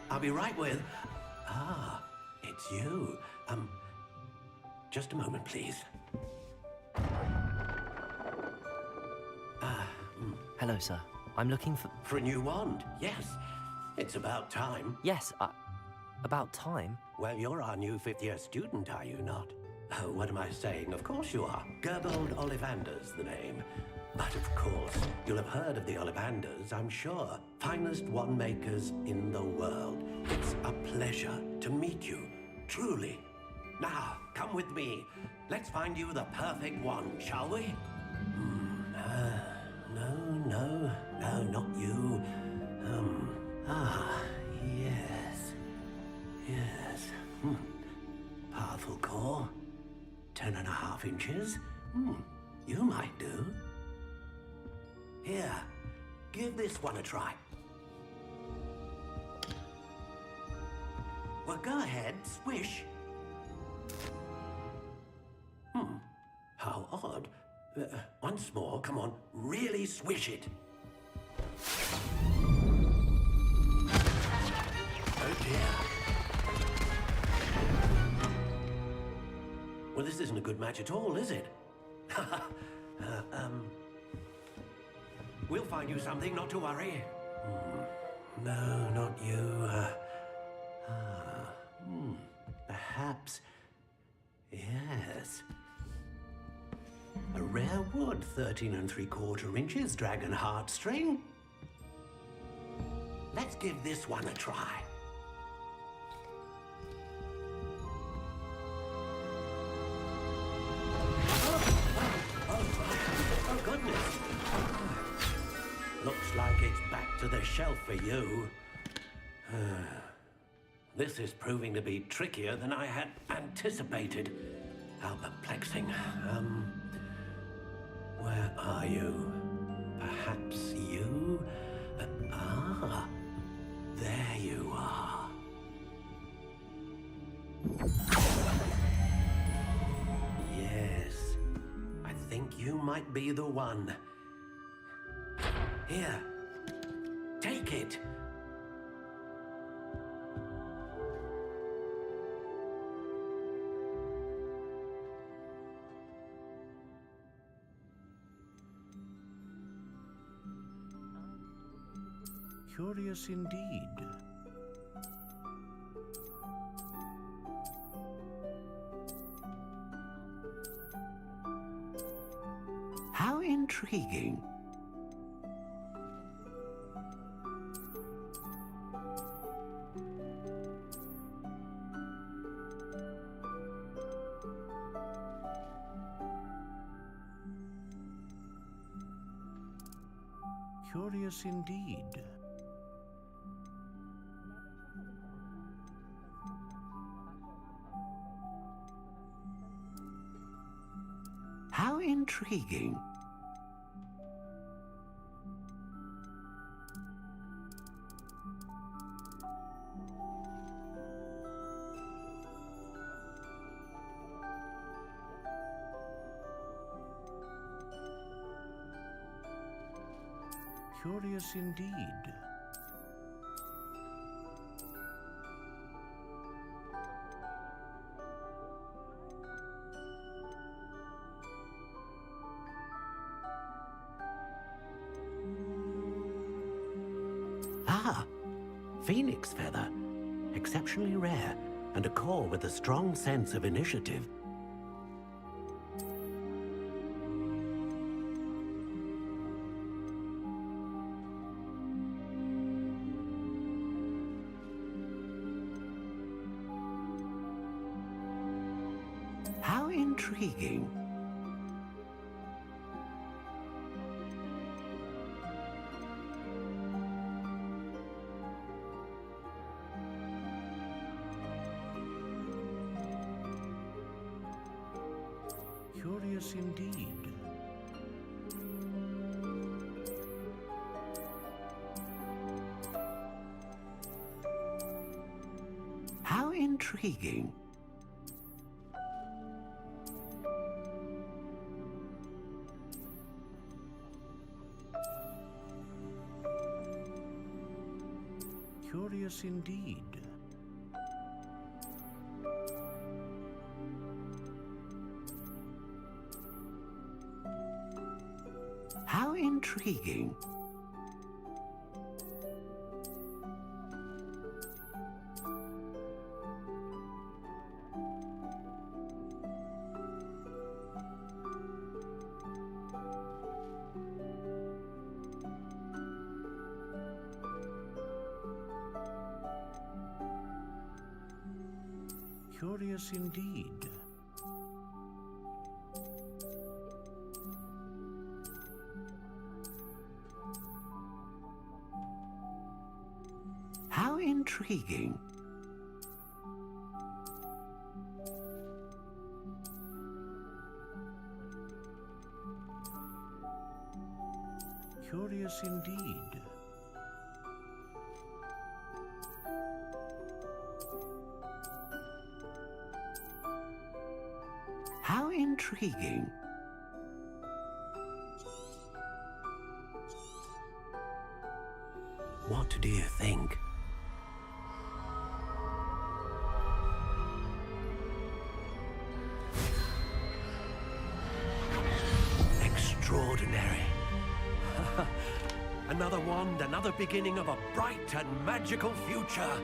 S22: I'll be right with... Ah, it's you. Just a moment, please.
S2: Hello, sir. I'm looking for...
S22: For a new wand, yes. It's about time.
S2: Yes, about time?
S22: Well, you're our new fifth-year student, are you not? Oh, what am I saying? Of course you are. Gerbold Ollivander's the name. But of course, you'll have heard of the Ollivanders, I'm sure. Finest wand makers in the world. It's a pleasure to meet you, truly. Now, come with me. Let's find you the perfect wand, shall we? No, not you. Yes. Powerful core. 10.5 inches. You might do. Here, give this one a try. Well, go ahead, swish. How odd. Once more, come on, really swish it. Oh dear. Well, this isn't a good match at all, is it? We'll find you something, not to worry. No, not you. Perhaps... Yes. A rare wood, 13 3/4 inches, dragon heartstring. Let's give this one a try. Oh goodness. Looks like it's back to the shelf for you. This is proving to be trickier than I had anticipated. How perplexing. Where are you? Perhaps you? There you are. Yes, I think you might be the one. Here, take it.
S6: Curious indeed.
S22: How intriguing.
S6: Curious indeed.
S22: How intriguing.
S6: Curious indeed.
S22: Phoenix feather. Exceptionally rare, and a core with a strong sense of initiative. How intriguing. Curious indeed. How intriguing. Curious indeed. How intriguing. Curious indeed. How intriguing. Curious indeed. How intriguing. What do you think? Extraordinary. Another wand, another beginning of a bright and magical future.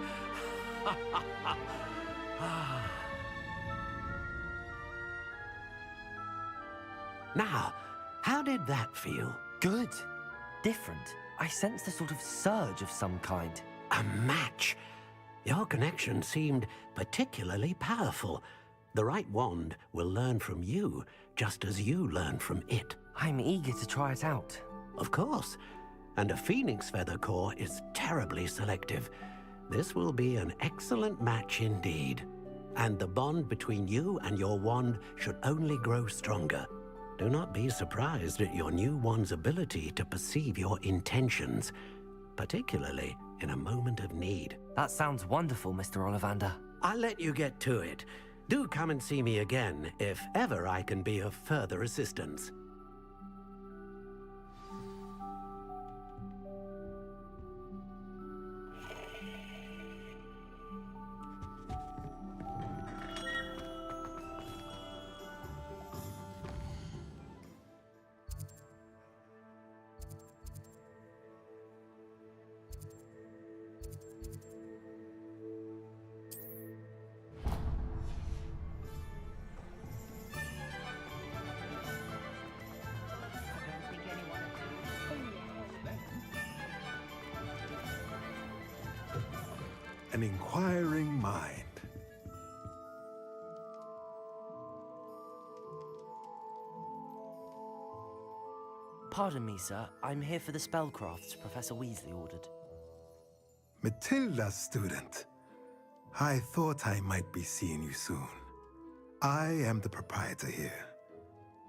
S22: Now, how did that feel?
S2: Good. Different. I sensed a sort of surge of some kind.
S22: A match. Your connection seemed particularly powerful. The right wand will learn from you, just as you learn from it.
S2: I'm eager to try it out.
S22: Of course. And a phoenix feather core is terribly selective. This will be an excellent match indeed. And the bond between you and your wand should only grow stronger. Do not be surprised at your new wand's ability to perceive your intentions, particularly in a moment of need.
S2: That sounds wonderful, Mr. Ollivander.
S22: I'll let you get to it. Do come and see me again if ever I can be of further assistance.
S7: An inquiring mind.
S2: Pardon me, sir. I'm here for the spellcrafts Professor Weasley ordered.
S7: Matilda's student. I thought I might be seeing you soon. I am the proprietor here,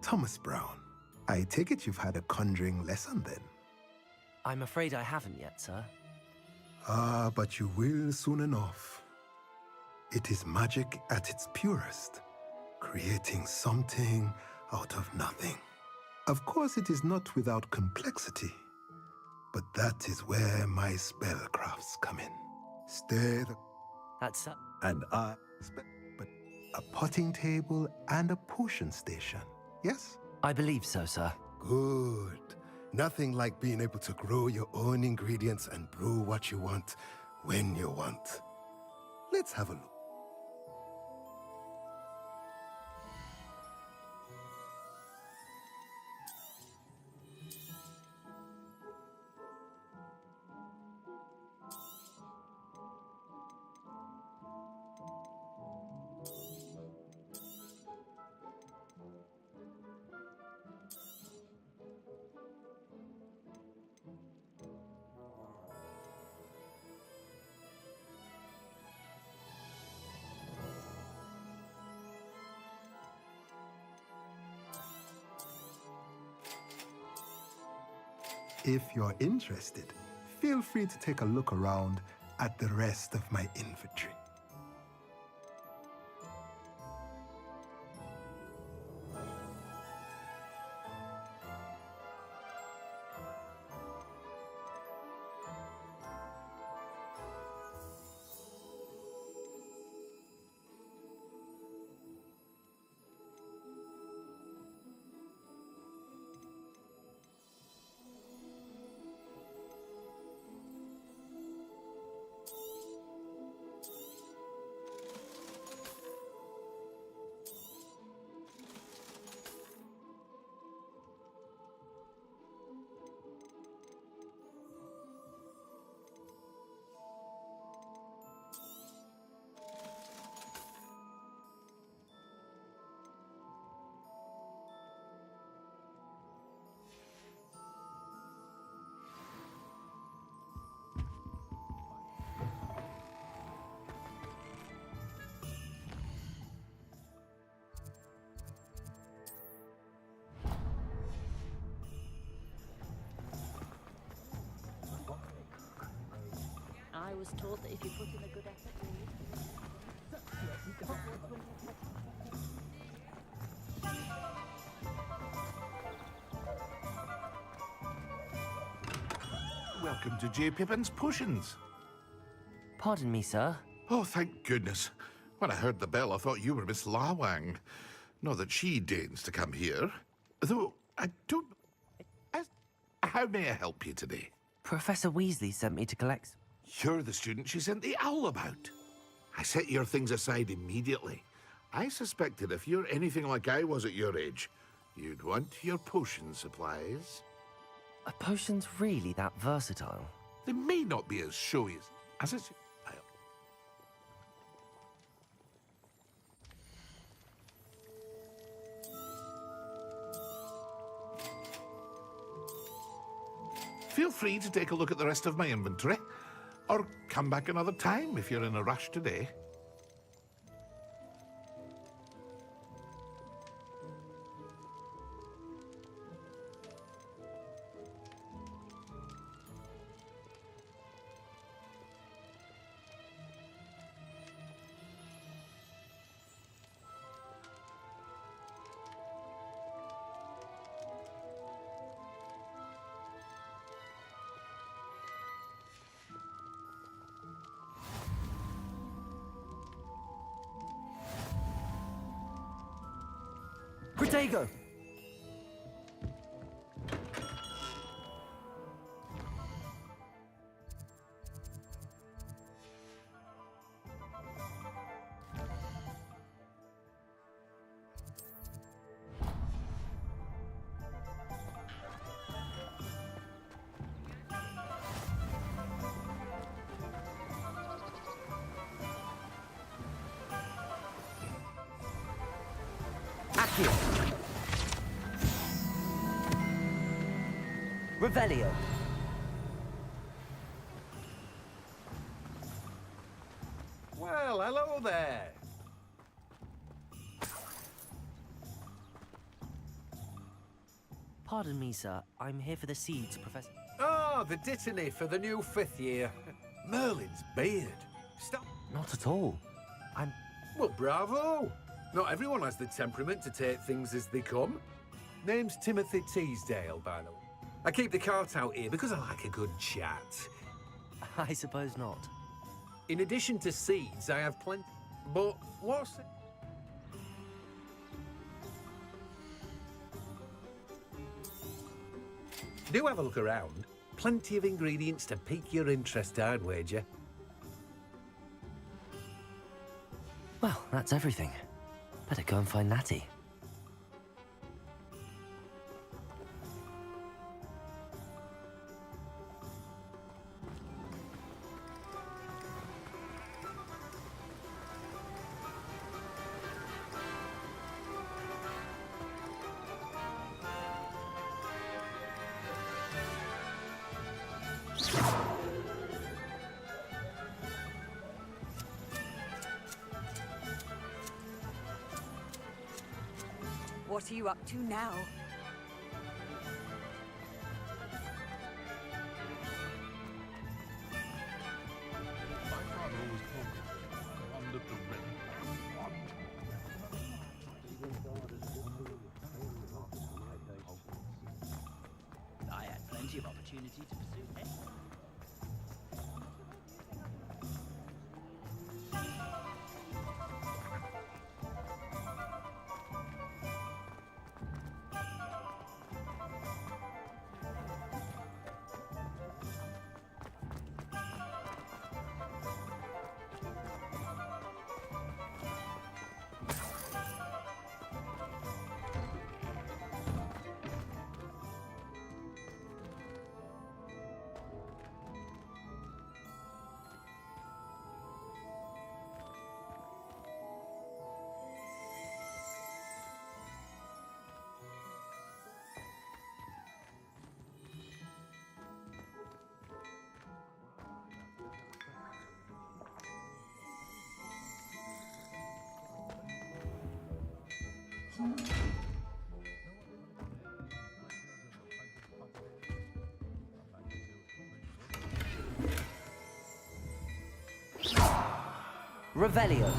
S7: Thomas Brown. I take it you've had a conjuring lesson then?
S2: I'm afraid I haven't yet, sir.
S7: Ah, but you will soon enough. It is magic at its purest, creating something out of nothing. Of course, it is not without complexity, but that is where my spellcrafts come in. Stir the...
S2: That's...
S7: And I... But a potting table and a potion station, yes?
S2: I believe so, sir.
S7: Good. Nothing like being able to grow your own ingredients and brew what you want when you want. Let's have a look. If you're interested, feel free to take a look around at the rest of my inventory.
S4: I was taught that if you put in a good effort,
S18: Welcome to J. Pippin's Potions.
S2: Pardon me, sir.
S18: Oh, thank goodness. When I heard the bell, I thought you were Miss Lawang. Not that she deigns to come here. Though, I don't... How may I help you today?
S2: Professor Weasley sent me to collect...
S18: You're the student she sent the owl about. I set your things aside immediately. I suspected if you're anything like I was at your age, you'd want your potion supplies.
S2: Are potions really that versatile?
S18: They may not be as showy as it's... Feel free to take a look at the rest of my inventory, or come back another time if you're in a rush today.
S2: Protego! Accio! Revelio!
S5: Well, hello there.
S2: Pardon me, sir. I'm here for the seeds, Professor...
S5: Oh, the dittany for the new 5th year. Merlin's beard. Stop.
S2: Not at all. I'm...
S5: Well, bravo. Not everyone has the temperament to take things as they come. Name's Timothy Teasdale, by the way. I keep the cart out here because I like a good chat.
S2: I suppose not.
S5: In addition to seeds, I have plenty... But what's it? Do have a look around. Plenty of ingredients to pique your interest, I'd wager.
S2: Well, that's everything. Better go and find Natty.
S8: What are you up to now?
S22: you to pursue any...
S2: Revelio.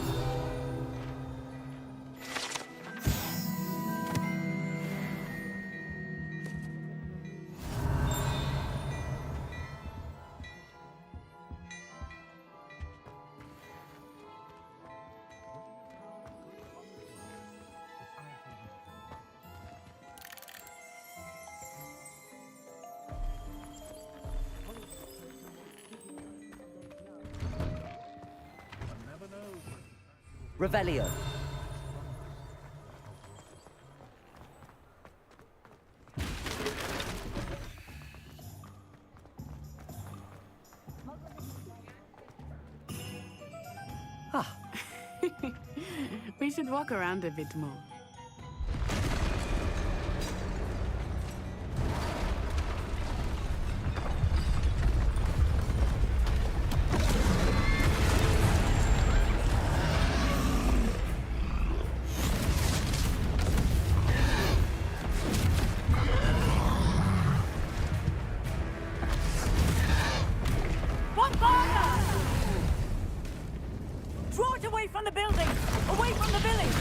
S2: Revelio.
S15: We should walk around a bit more.
S8: Draw it away from the building! Away from the village!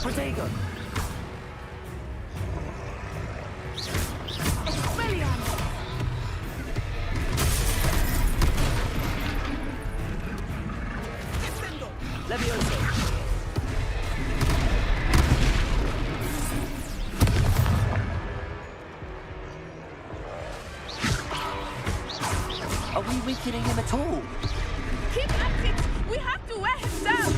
S2: Protego! Are we weakening him at all?
S15: Keep at it! We have to wear him down!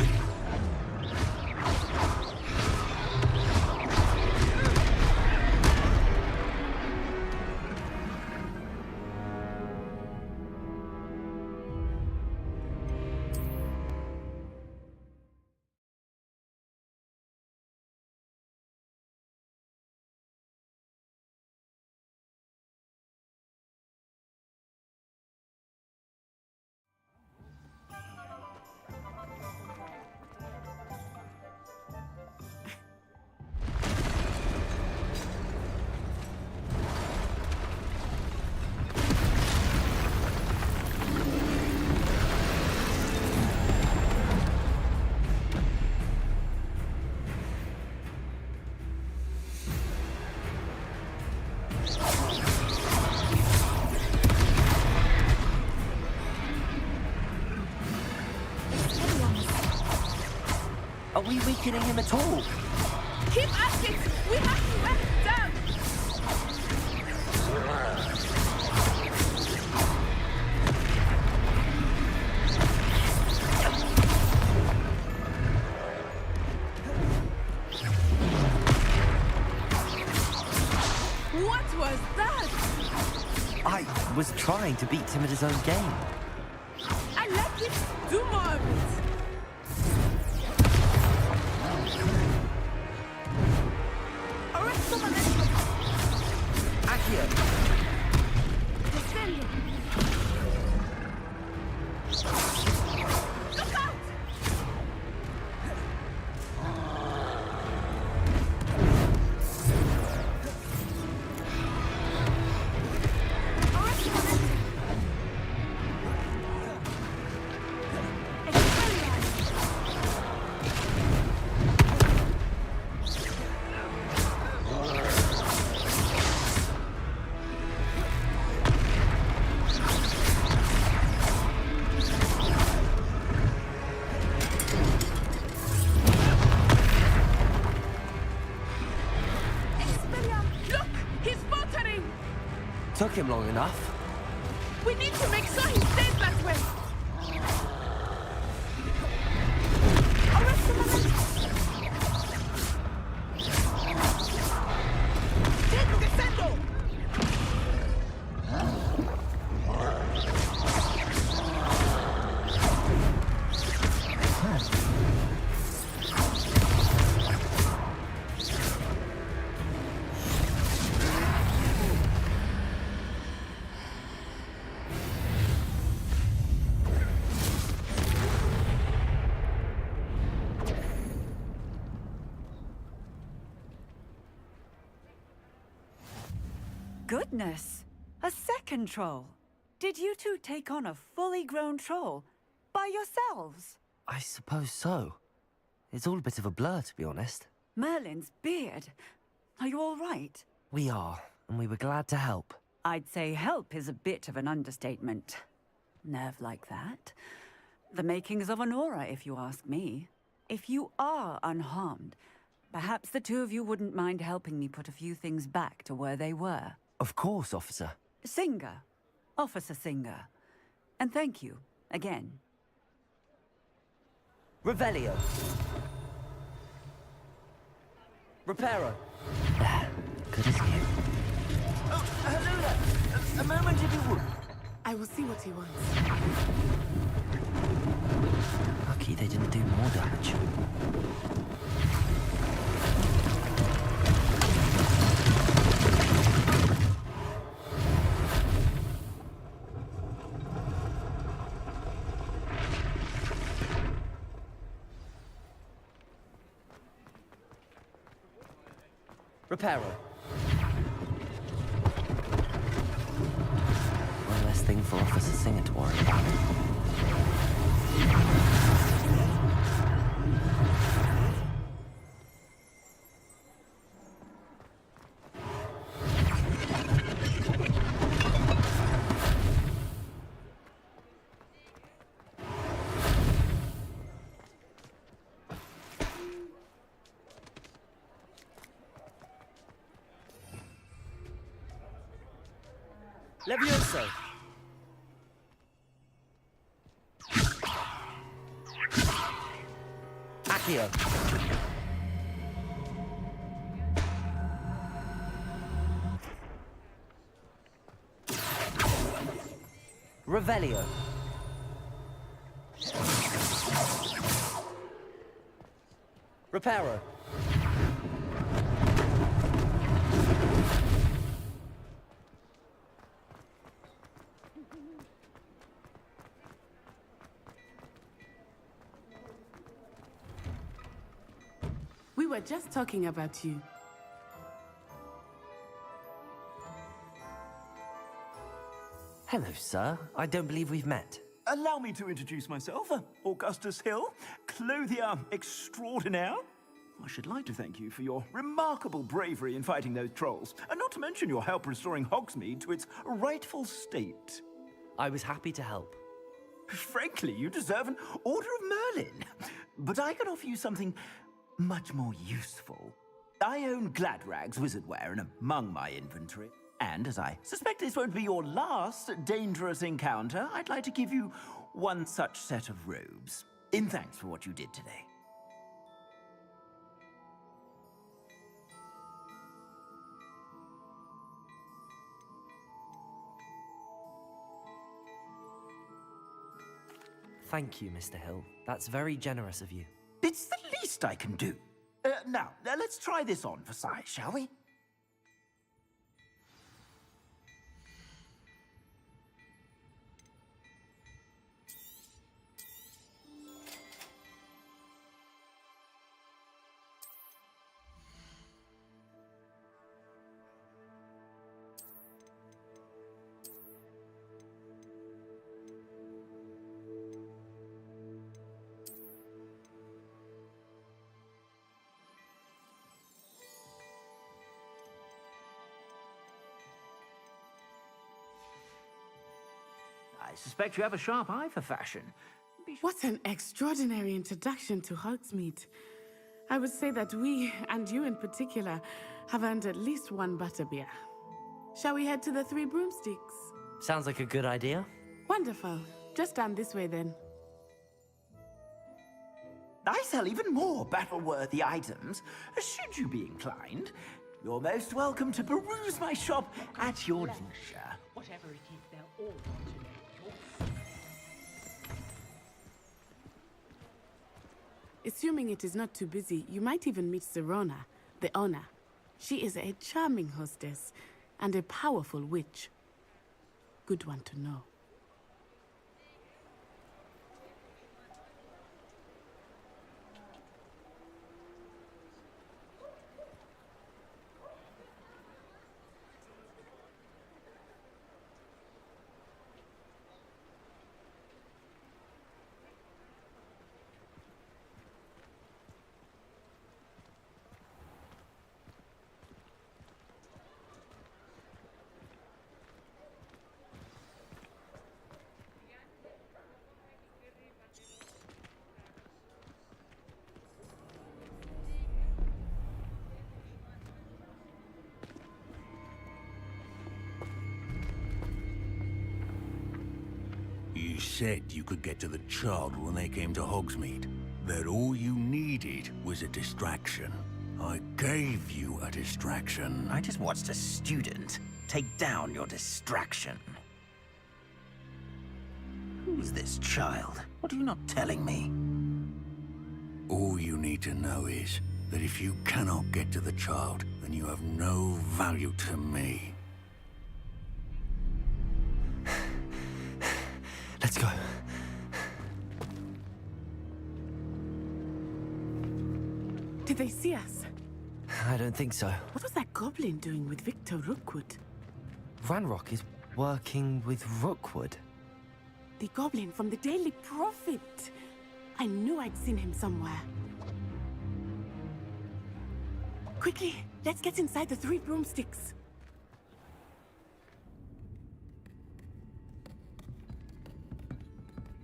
S2: Are we weakening him at all?
S15: Keep at it! We have to wear him down! What was that?
S2: I was trying to beat him at his own game.
S15: I like it! Do more of it!
S2: Accio!
S15: Descending!
S2: took him long enough.
S15: We need to make sure he stays that way.
S8: Goodness! A second troll. Did you two take on a fully grown troll by yourselves?
S2: I suppose so. It's all a bit of a blur, to be honest.
S8: Merlin's beard. Are you all right?
S2: We are, and we were glad to help.
S8: I'd say help is a bit of an understatement. Nerve like that. The makings of an aura, if you ask me. If you are unharmed, perhaps the two of you wouldn't mind helping me put a few things back to where they were.
S2: Of course, officer.
S8: Singer. Officer Singer. And thank you, again.
S2: Revelio. Reparo. Good as new.
S11: Oh, hello there. A moment if you would.
S15: I will see what he wants.
S2: Lucky they didn't do more damage. Reparo. One less thing for Officer Singer to worry about.
S20: Levioso.
S2: Accio. Revelio. Reparo.
S15: We were just talking about you.
S2: Hello, sir. I don't believe we've met.
S11: Allow me to introduce myself, Augustus Hill, clothier extraordinaire. I should like to thank you for your remarkable bravery in fighting those trolls, and not to mention your help restoring Hogsmeade to its rightful state.
S2: I was happy to help.
S11: Frankly, you deserve an Order of Merlin. But I can offer you something much more useful. I own Gladrag's wizardware and among my inventory. And as I suspect this won't be your last dangerous encounter, I'd like to give you one such set of robes, in thanks for what you did today.
S2: Thank you, Mr. Hill. That's very generous of you.
S11: It's the least I can do. Now, let's try this on for size, shall we? I suspect you have a sharp eye for fashion.
S15: What an extraordinary introduction to Hogsmeade. I would say that we, and you in particular, have earned at least one butterbeer. Shall we head to the Three Broomsticks?
S2: Sounds like a good idea.
S15: Wonderful. Just stand this way then.
S11: I sell even more battle-worthy items. Should you be inclined, you're most welcome to peruse my shop at your leisure.
S4: Whatever it is, they're all watching.
S15: Assuming it is not too busy, you might even meet Sirona, the owner. She is a charming hostess and a powerful witch. Good one to know.
S6: You said you could get to the child when they came to Hogsmeade. That all you needed was a distraction. I gave you a distraction.
S11: I just watched a student take down your distraction. Who's this child? What are you not telling me?
S6: All you need to know is that if you cannot get to the child, then you have no value to me.
S2: Let's go.
S15: Did they see us?
S2: I don't think so.
S15: What was that goblin doing with Victor Rookwood?
S2: Ranrock is working with Rookwood.
S15: The goblin from the Daily Prophet. I knew I'd seen him somewhere. Quickly, let's get inside the Three Broomsticks.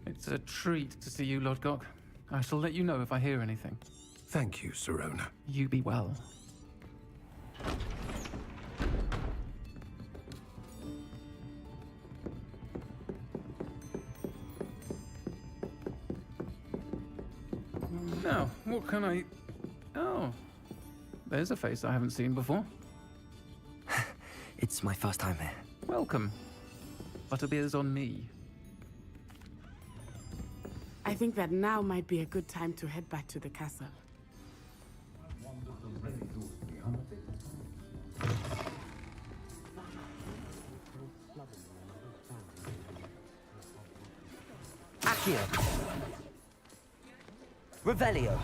S3: It's a treat to see you, Lodgok. I shall let you know if I hear anything.
S5: Thank you, Sirona.
S3: You be well. Now, what can I... Oh, there's a face I haven't seen before.
S2: It's my first time here.
S3: Welcome. Butterbeer's on me.
S15: I think that now might be a good time to head back to the castle.
S2: Accio. Revelio.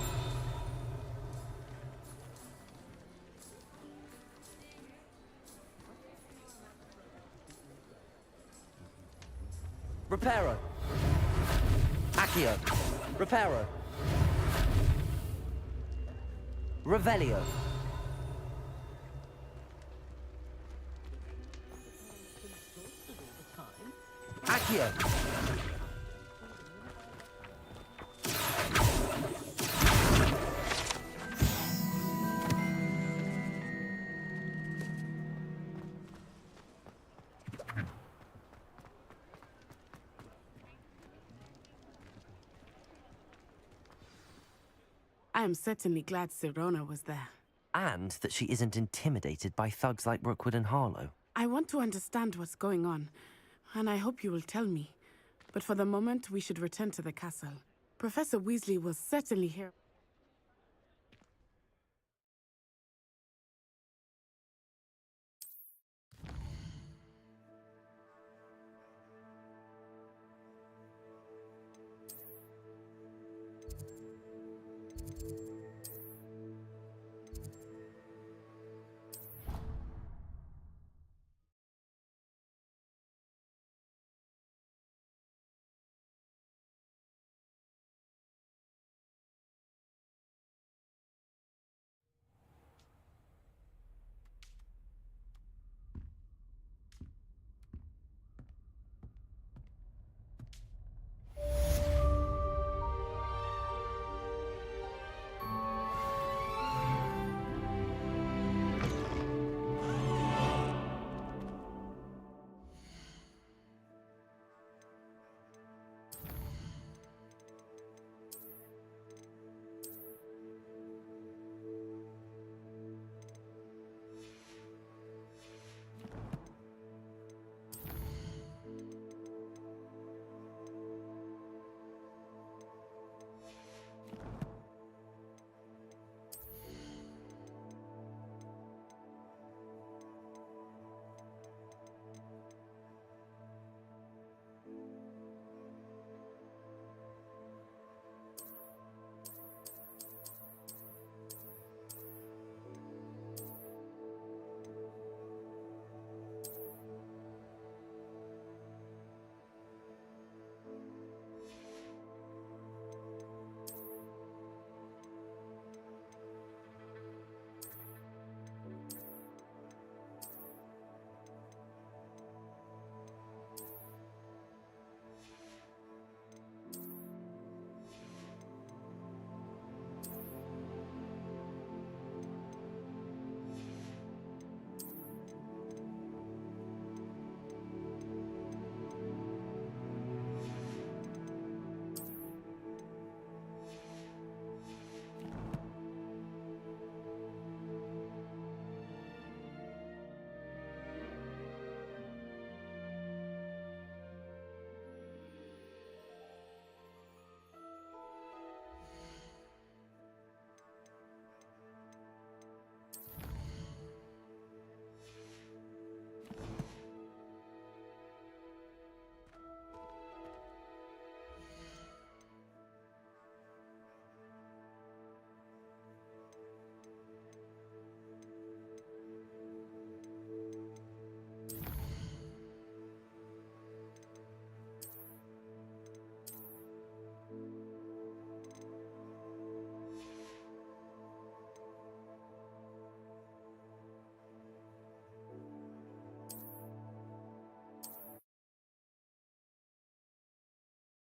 S2: Reparo. Accio. Reparo. Revelio. Accio.
S15: I am certainly glad Sirona was there.
S2: And that she isn't intimidated by thugs like Rookwood and Harlow.
S15: I want to understand what's going on, and I hope you will tell me. But for the moment, we should return to the castle. Professor Weasley will certainly hear...